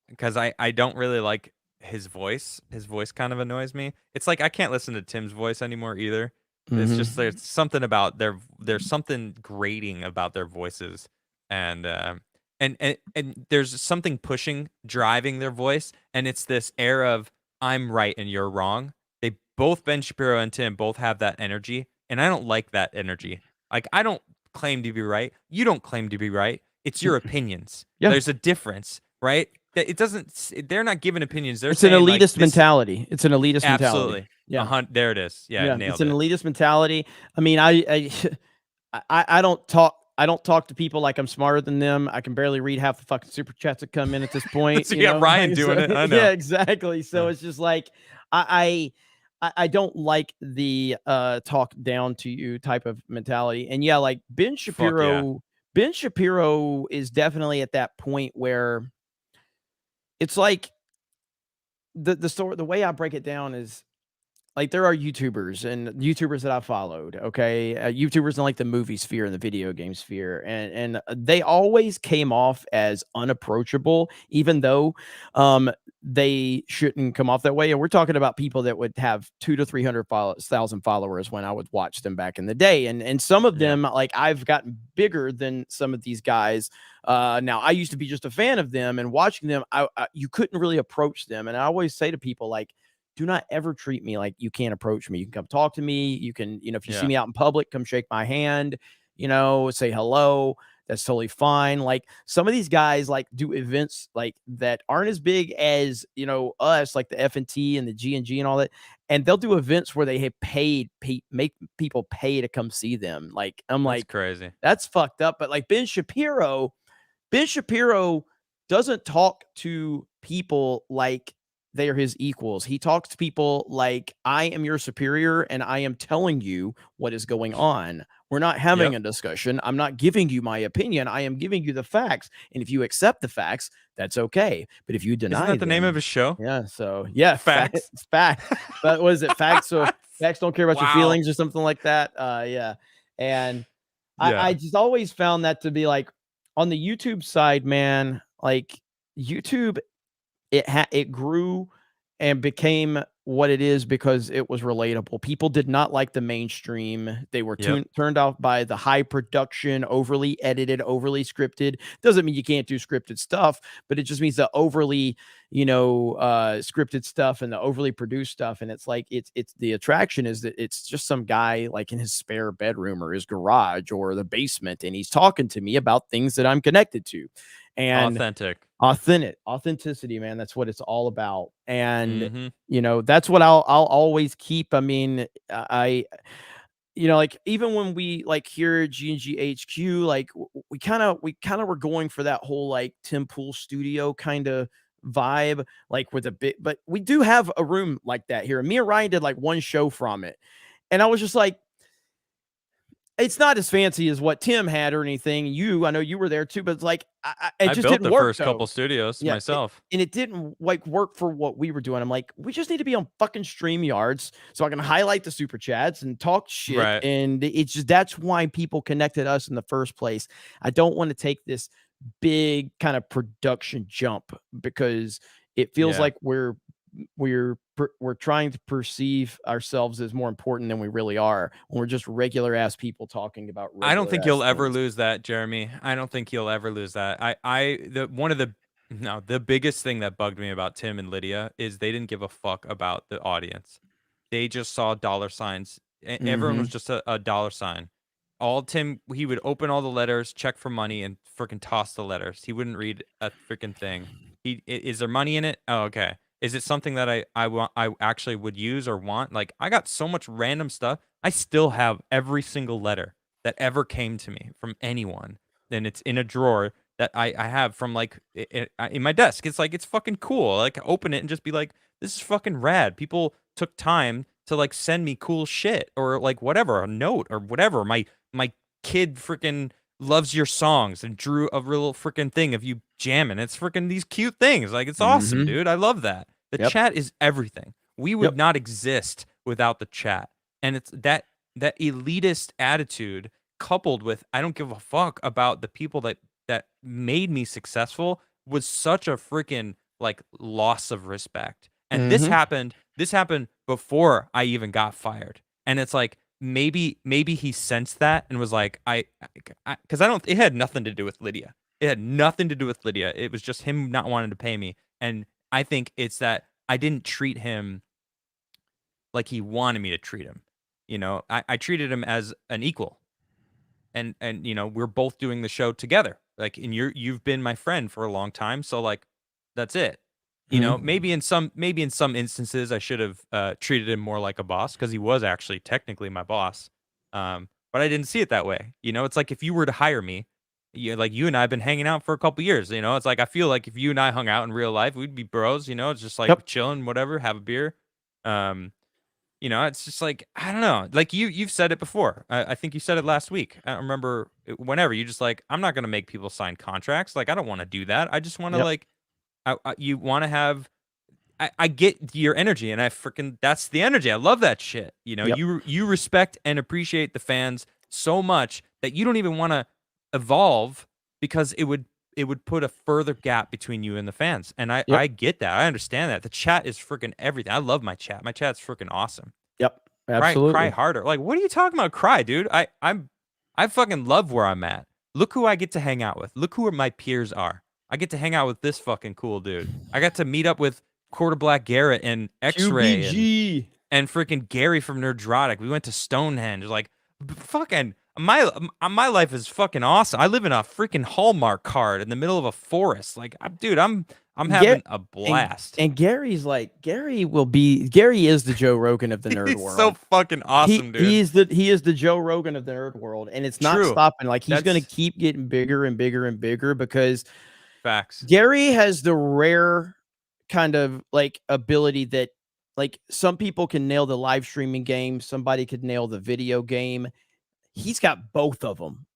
because I don't really like his voice. His voice kind of annoys me. It's like I can't listen to Tim's voice anymore either. It's just there's something about there's something grating about their voices, and there's something driving their voice, and it's this air of I'm right and you're wrong. Both Ben Shapiro and Tim both have that energy, and I don't like that energy. Like, I don't claim to be right. You don't claim to be right. It's your opinions. Yeah. There's a difference, right? It doesn't. They're not giving opinions. They're It's an saying, elitist mentality. It's an elitist mentality. Absolutely. Yeah. There it is. Yeah, nailed it's an it. elitist mentality. I mean, I don't talk. I don't talk to people like I'm smarter than them. I can barely read half the fucking super chats that come in at this point. So you got Ryan doing it. I know. Yeah, exactly. So it's just like I don't like the talk down to you type of mentality. And yeah, like Ben Shapiro, Ben Shapiro is definitely at that point where it's like the way I break it down is like there are YouTubers that I followed, okay? YouTubers in like the movie sphere and the video game sphere, and they always came off as unapproachable, even though they shouldn't come off that way. And we're talking about people that would have 200,000 to 300,000 followers when I would watch them back in the day, and some of them, like I've gotten bigger than some of these guys. Now I used to be just a fan of them, and watching them, you couldn't really approach them, and I always say to people like, do not ever treat me like you can't approach me. You can come talk to me. You can, if you see me out in public, come shake my hand, say hello. That's totally fine. Like some of these guys like do events like that aren't as big as, us, like the F&T and the G&G and all that. And they'll do events where they have make people pay to come see them. Like, I'm like, crazy. That's fucked up. But like Ben Shapiro doesn't talk to people like they are his equals. He talks to people like, I am your superior and I am telling you what is going on. We're not having a discussion. I'm not giving you my opinion. I am giving you the facts. And if you accept the facts, that's okay. But if you deny Isn't that the name of his show? Yeah. So Facts. Facts. But what is it? Facts. So facts don't care about your feelings or something like that. Yeah. And I just always found that to be like on the YouTube side, man, like YouTube, it grew and became what it is because it was relatable. People did not like the mainstream. They were turned off by the high production, overly edited, overly scripted. Doesn't mean you can't do scripted stuff, but it just means the overly, scripted stuff and the overly produced stuff. And it's like, it's the attraction is that it's just some guy like in his spare bedroom or his garage or the basement. And he's talking to me about things that I'm connected to. And authenticity, man. That's what it's all about. And that's what I'll always keep. I mean, like even when we like here at G&G HQ, like we kind of were going for that whole like Tim Pool studio kind of vibe, like with a bit, but we do have a room like that here. Me and Ryan did like one show from it. And I was just like, it's not as fancy as what Tim had or anything. I know you were there too, but it's like, it I just built didn't the work. first couple studios Yeah, myself. and it didn't like work for what we were doing. I'm like, we just need to be on fucking StreamYards so I can highlight the super chats and talk shit. Right. And it's just, that's why people connected us in the first place. I don't want to take this big kind of production jump because it feels Yeah. like we're trying to perceive ourselves as more important than we really are when we're just regular ass people talking about I don't think regular you'll ass ever things. lose that, Jeremy. I don't think you'll ever lose that. The biggest thing that bugged me about Tim and Lydia is they didn't give a fuck about the audience. They just saw dollar signs. Everyone was just a dollar sign. He would open all the letters, check for money, and freaking toss the letters. He wouldn't read a freaking thing. Is there money in it? Oh, okay. Is it something that I actually would use or want? Like, I got so much random stuff. I still have every single letter that ever came to me from anyone. And it's in a drawer that I have from like in my desk. It's like, it's fucking cool. Like, open it and just be like, this is fucking rad. People took time to like send me cool shit or like whatever, a note or whatever. My kid freaking loves your songs and drew a real freaking thing of you jamming. It's freaking these cute things. Like, it's awesome, dude. I love that. The chat is everything. We would not exist without the chat. And it's that elitist attitude coupled with I don't give a fuck about the people that made me successful was such a freaking like loss of respect. And this happened before I even got fired. And it's like maybe he sensed that and was like because it had nothing to do with Lydia. It had nothing to do with Lydia. It was just him not wanting to pay me. And I think it's that I didn't treat him like he wanted me to treat him. You know, I treated him as an equal. And you know, we're both doing the show together. Like, and you've been my friend for a long time, so like that's it. You know, maybe in some instances I should have treated him more like a boss because he was actually technically my boss. But I didn't see it that way. You know, it's like if you were to hire me, you and I have been hanging out for a couple years. You know, it's like I feel like if you and I hung out in real life, we'd be bros. You know, it's just like chilling, whatever, have a beer. You know, it's just like I don't know. Like you've said it before. I think you said it last week. I don't remember whenever you just like I'm not gonna make people sign contracts. Like I don't want to do that. I just want to like. You want to have I get your energy and that's the energy. I love that shit. You know, you respect and appreciate the fans so much that you don't even want to evolve because it would put a further gap between you and the fans. And I get that. I understand that. The chat is freaking everything. I love my chat. My chat's freaking awesome. Yep. Absolutely. Cry harder. Like, what are you talking about? Cry, dude. I fucking love where I'm at. Look who I get to hang out with. Look who my peers are. I get to hang out with this fucking cool dude. I got to meet up with Quarter Black Garrett and X-Ray and freaking Gary from Nerdrotic. We went to Stonehenge. Like, fucking my life is fucking awesome. I live in a freaking Hallmark card in the middle of a forest. Like, dude, I'm having a blast. And Gary's like Gary is the Joe Rogan of the nerd world. So fucking awesome, dude. He is the Joe Rogan of the nerd world, and it's not stopping. Like he's going to keep getting bigger and bigger and bigger because. Facts. Gary has the rare kind of like ability that like some people can nail the live streaming game. Somebody could nail the video game. He's got both of them.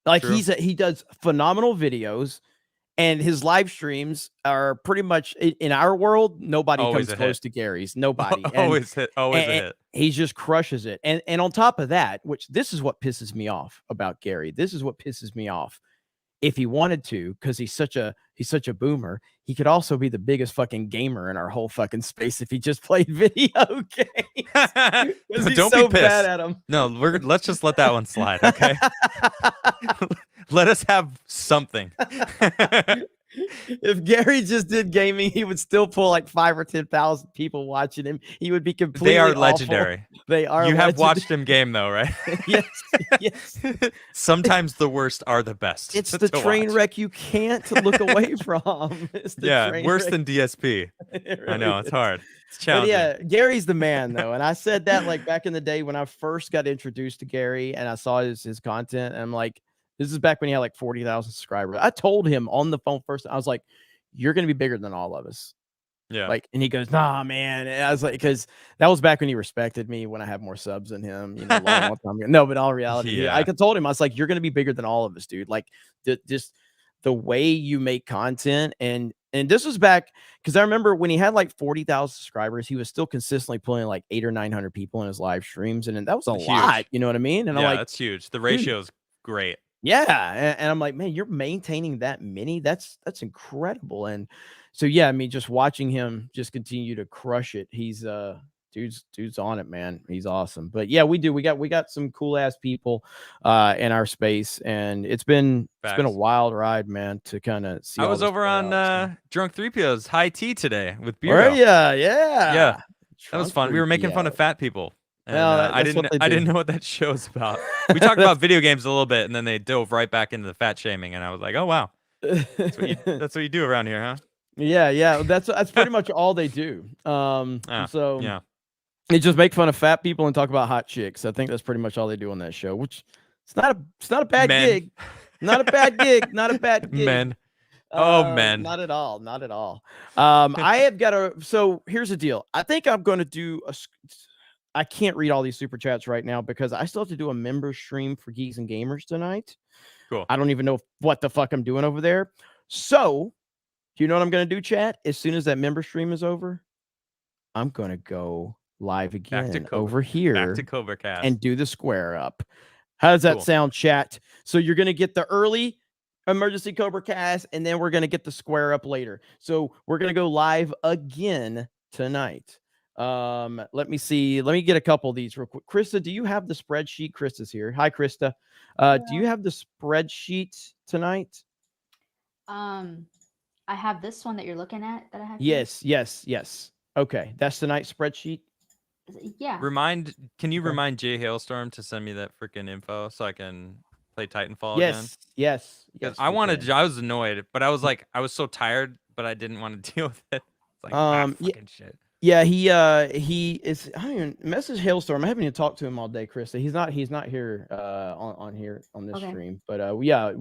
Like he does phenomenal videos and his live streams are pretty much in our world. Nobody comes close to Gary's. Nobody. Always a hit. He just crushes it. And on top of that, which this is what pisses me off about Gary. This is what pisses me off. If he wanted to, because he's such a boomer, he could also be the biggest fucking gamer in our whole fucking space if he just played video games. He's Don't so be pissed. bad at him. No, let's just let that one slide, okay? Let us have something. If Gary just did gaming, he would still pull like 5,000 or 10,000 people watching him. He would be completely They are awful. legendary. They are. You have legendary. watched him game though, right? Yes. Sometimes the worst are the best. It's the train wreck you can't look away from. It's the train worse wreck. than DSP. Really I know it's is. hard. It's But challenging. yeah, Gary's the man though, and I said that like back in the day when I first got introduced to Gary and I saw his content, and I'm like, this is back when he had like 40,000 subscribers. I told him on the phone first, I was like, you're going to be bigger than all of us. Yeah. Like, and he goes, nah, man. And I was like, because that was back when he respected me when I had more subs than him, long, long time ago. No, but in all reality, I told him, I was like, you're going to be bigger than all of us, dude. Like, just the way you make content. And this was back because I remember when he had like 40,000 subscribers, he was still consistently pulling like 800 or 900 people in his live streams. And that was a lot. You know what I mean? And I'm like, that's huge. The ratio is great. Yeah. And I'm like, man, you're maintaining that many. That's incredible. And so, yeah, I mean, just watching him just continue to crush it. He's dude's on it, man. He's awesome. But yeah, we got some cool ass people in our space, and it's been a wild ride, man, to kind of see. I was over on Drunk 3PO's High Tea today with Beardo. Were ya? Yeah. That was fun. We were making fun of fat people. And Well, I didn't know what that show's about. We talked about video games a little bit, and then they dove right back into the fat shaming, and I was like, oh wow, that's what you do around here, huh? Yeah. That's pretty much all they do. So yeah. they just make fun of fat people and talk about hot chicks. I think that's pretty much all they do on that show, which it's not a bad gig. Not a bad gig. Not a bad gig. Men. Men. Not at all. Not at all. I have got so here's the deal. I think I'm going to do I can't read all these super chats right now because I still have to do a member stream for Geeks and Gamers tonight. Cool. I don't even know what the fuck I'm doing over there. So, do you know what I'm going to do, chat? As soon as that member stream is over, I'm going to go live again over here. Back to CobraCast. And do the square up. How does that sound, chat? So you're going to get the early emergency CobraCast, and then we're going to get the square up later. So we're going to go live again tonight. Let me see. Let me get a couple of these real quick. Krista, do you have the spreadsheet? Krista's here. Hi, Krista. Do you have the spreadsheet tonight? I have this one that you're looking at that I have. Yes. Okay, that's tonight's spreadsheet. Yeah. Can you remind Jay Hailstorm to send me that freaking info so I can play Titanfall again? Yes. I was annoyed, but I was like, I was so tired, but I didn't want to deal with it. It's like, fucking shit. Yeah, he is. I don't even message Hailstorm. I haven't even talked to him all day, Krista. He's not here on this stream. But yeah,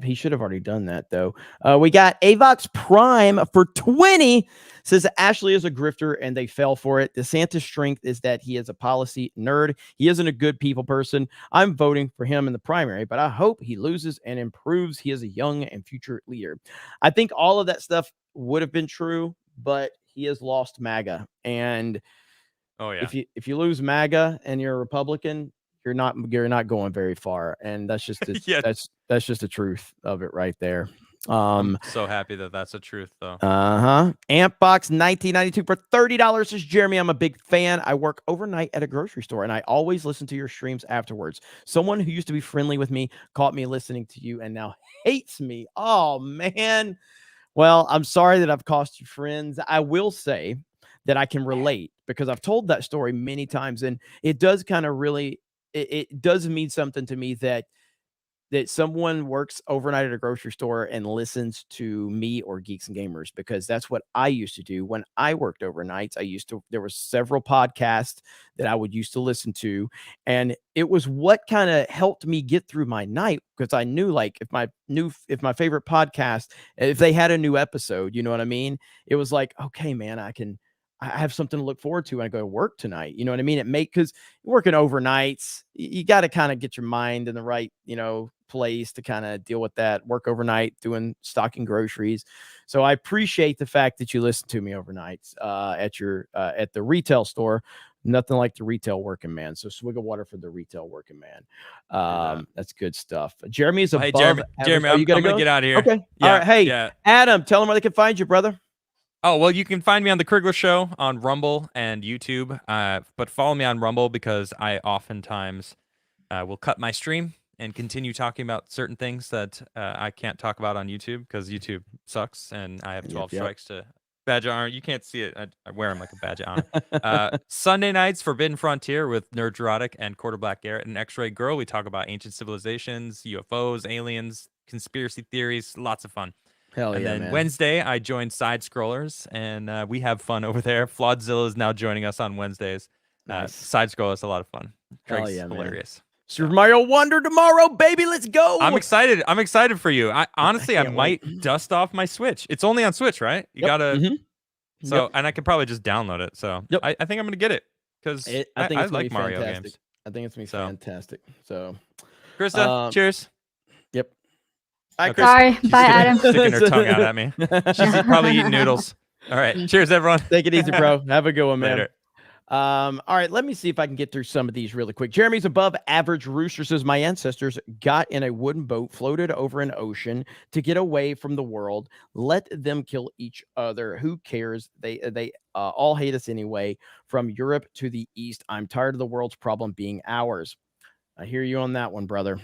he should have already done that though. We got Avox Prime for 20. Says Ashley is a grifter and they fell for it. DeSantis' strength is that he is a policy nerd. He isn't a good people person. I'm voting for him in the primary, but I hope he loses and improves. He is a young and future leader. I think all of that stuff would have been true, but he has lost MAGA, and if you lose MAGA and you're a Republican, you're not going very far, and that's just that's just the truth of it right there. I'm so happy that that's the truth, though. Ampbox 1992 for $30 says Jeremy. I'm a big fan. I work overnight at a grocery store, and I always listen to your streams afterwards. Someone who used to be friendly with me caught me listening to you, and now hates me. Oh man. Well, I'm sorry that I've cost you friends. I will say that I can relate because I've told that story many times, and it does kind of really, it does mean something to me that someone works overnight at a grocery store and listens to me or Geeks and Gamers, because that's what I used to do when I worked overnights. There were several podcasts that I would used to listen to, and it was what kind of helped me get through my night, because I knew, like, if my favorite podcast, if they had a new episode, you know what I mean? It was like, okay, man, I have something to look forward to when I go to work tonight. You know what I mean? Because working overnights, you got to kind of get your mind in the right, place to kind of deal with that. Work overnight, stocking groceries. So I appreciate the fact that you listen to me overnights at the retail store. Nothing like the retail working man. So swig of water for the retail working man. That's good stuff. Jeremy is above. Hey, Jeremy, I'm going to get out of here. Okay. All right. Hey, Adam, tell them where they can find you, brother. Oh, well, you can find me on The Krigler Show on Rumble and YouTube. But follow me on Rumble because I oftentimes will cut my stream and continue talking about certain things that I can't talk about on YouTube because YouTube sucks and I have 12 strikes to badge of honor. You can't see it. I wear them like a badge of honor. Sunday nights, Forbidden Frontier with Nerd Erotic and Quarter Black Garrett and X-Ray Girl. We talk about ancient civilizations, UFOs, aliens, conspiracy theories, lots of fun. Hell yeah, and then man. Wednesday, I joined Side Scrollers, and we have fun over there. Flawedzilla is now joining us on Wednesdays. Nice. Side Scrollers, a lot of fun. Hell Drake's yeah, hilarious. Super Mario Wonder tomorrow, baby. Let's go. I'm excited. I'm excited for you. I honestly, I can't might wait. dust off my Switch. It's only on Switch, right? You Yep. gotta. Mhm. So, Yep. and I could probably just download it. So, Yep. I think I'm gonna get it because I think I it's gonna like be Mario fantastic. games. I think it's gonna be So. fantastic. So, Krista, cheers. Yep. Hi, Okay. Chris. Sorry. She's Bye, Adam. sticking her tongue out at me. She's probably eating noodles. All right. Cheers, everyone. Take it easy, bro. Have a good one, man. Later. All right, let me see if I can get through some of these really quick. Jeremy's above average rooster says my ancestors got in a wooden boat, floated over an ocean to get away from the world. Let them kill each other. Who cares? They all hate us anyway. From Europe to the East, I'm tired of the world's problem being ours. I hear you on that one, brother.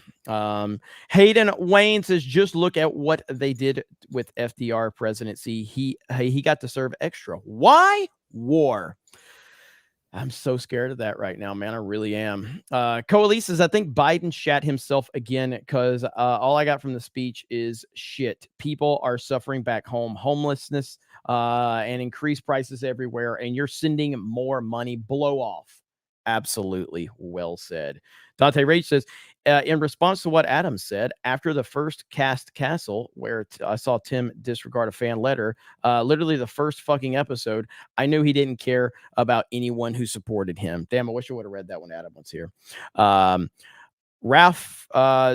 Hayden Wayne says, just look at what they did with FDR presidency. He got to serve extra. Why? War. I'm so scared of that right now, man. I really am. Coalise says, I think Biden shat himself again because all I got from the speech is shit. People are suffering back home, homelessness and increased prices everywhere, and you're sending more money. Blow off. Absolutely. Well said. Dante Rage says, in response to what Adam said, after the first cast Castle, where I saw Tim disregard a fan letter, literally the first fucking episode, I knew he didn't care about anyone who supported him. Damn, I wish I would have read that when Adam was here. Ralph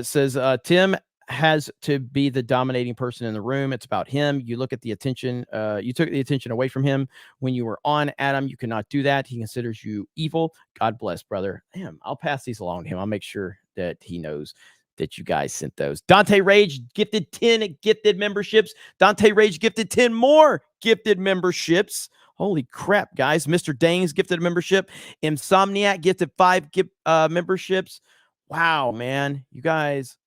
says, Tim has to be the dominating person in the room. It's about him. You look at the attention. You took the attention away from him when you were on, Adam. You cannot do that. He considers you evil. God bless, brother. Damn, I'll pass these along to him. I'll make sure that he knows that you guys sent those. Dante Rage gifted 10 gifted memberships. Dante Rage gifted 10 more gifted memberships. Holy crap, guys. Mr. Danes gifted a membership. Insomniac gifted 5 memberships. Wow, man. You guys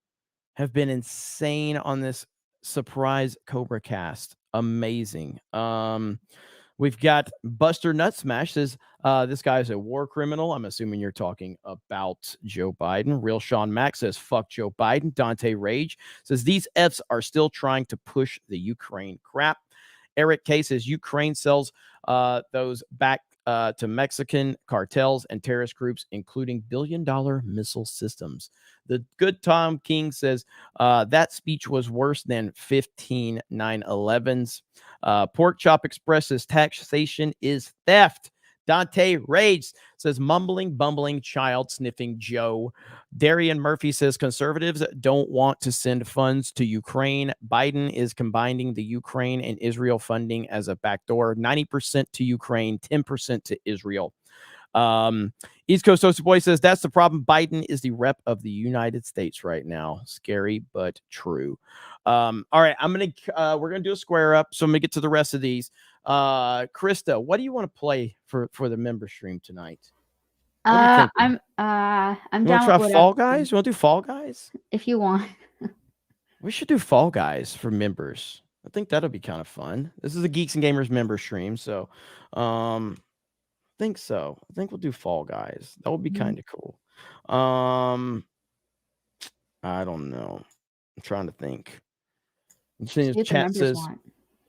have been insane on this surprise CobraCast. Amazing. We've got Buster Nutsmash says, this guy is a war criminal. I'm assuming you're talking about Joe Biden. Real Sean Mack says, fuck Joe Biden. Dante Rage says, these Fs are still trying to push the Ukraine crap. Eric K says, Ukraine sells those back to Mexican cartels and terrorist groups, including billion-dollar missile systems. The good Tom King says, that speech was worse than 15 9/11s. Pork Chop Express says, taxation is theft. Dante Rage says, mumbling, bumbling, child sniffing Joe. Darian Murphy says, conservatives don't want to send funds to Ukraine. Biden is combining the Ukraine and Israel funding as a backdoor, 90% to Ukraine, 10% to Israel. East Coast Toasty Boy says, that's the problem. Biden is the rep of the United States right now. Scary, but true. All right, we're gonna do a square up, so I'm gonna get to the rest of these. Krista, what do you want to play for the member stream tonight? I'm you down want to with try whatever. Fall Guys? You want to do Fall Guys? If you want. We should do Fall Guys for members. I think that'll be kind of fun. This is a Geeks and Gamers member stream, so I think so. I think we'll do Fall Guys. That would be kind of cool. I don't know. I'm trying to think. See what the Chat members says want.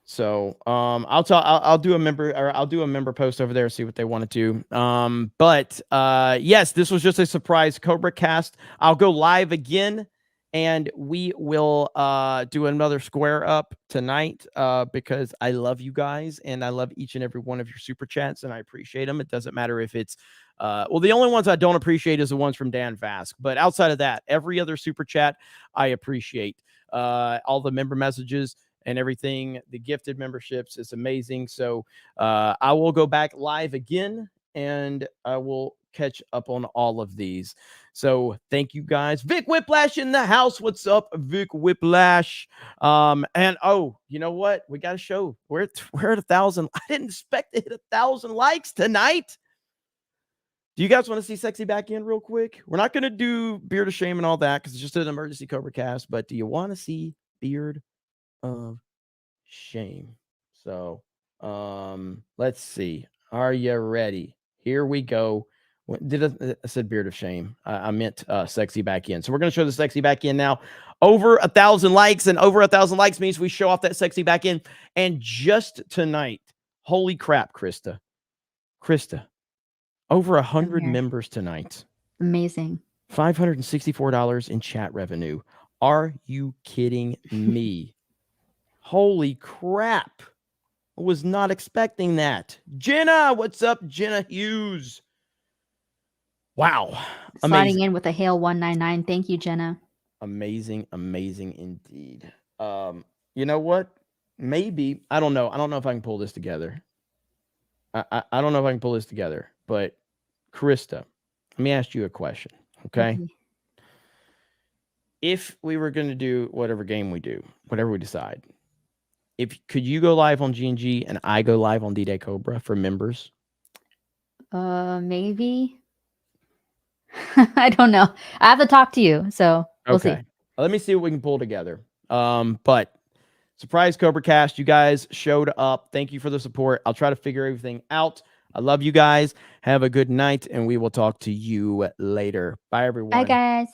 so. I'll do a member post over there, see what they want to do. But yes, this was just a surprise CobraCast. I'll go live again, and we will do another square up tonight because I love you guys and I love each and every one of your super chats and I appreciate them. It doesn't matter if it's well, the only ones I don't appreciate is the ones from Dan Vask, but outside of that, every other super chat I appreciate. All the member messages and everything, the gifted memberships, is amazing. So I will go back live again and I will catch up on all of these. So thank you guys. Vic Whiplash in the house. What's up, Vic Whiplash? And oh, you know what? We got a show. We're at 1,000. I didn't expect to hit 1,000 likes tonight. Do you guys want to see Sexy back in real quick? We're not going to do Beard of Shame and all that because it's just an emergency CobraCast. But do you want to see Beard of Shame? So let's see. Are you ready? Here we go. I said Beard of Shame. I meant Sexy back in. So we're going to show the Sexy back in now. Over 1,000 likes, and over 1,000 likes means we show off that Sexy back in. And just tonight, holy crap, Krista, over 100 members tonight. Amazing. $564 in chat revenue. Are you kidding me? Holy crap. I was not expecting that. Jenna, what's up, Jenna Hughes? Wow. Sliding Amazing. in with a hail 199. Thank you, Jenna. Amazing, amazing indeed. You know what? Maybe, I don't know. I don't know if I can pull this together. I don't know if I can pull this together, but Krista, let me ask you a question, okay? If we were going to do whatever game we do, whatever we decide, could you go live on G&G and I go live on D-Day Cobra for members? Maybe. I don't know. I have to talk to you, so we'll see. Let me see what we can pull together. But surprise CobraCast, you guys showed up. Thank you for the support. I'll try to figure everything out. I love you guys. Have a good night, and we will talk to you later. Bye, everyone. Bye, guys.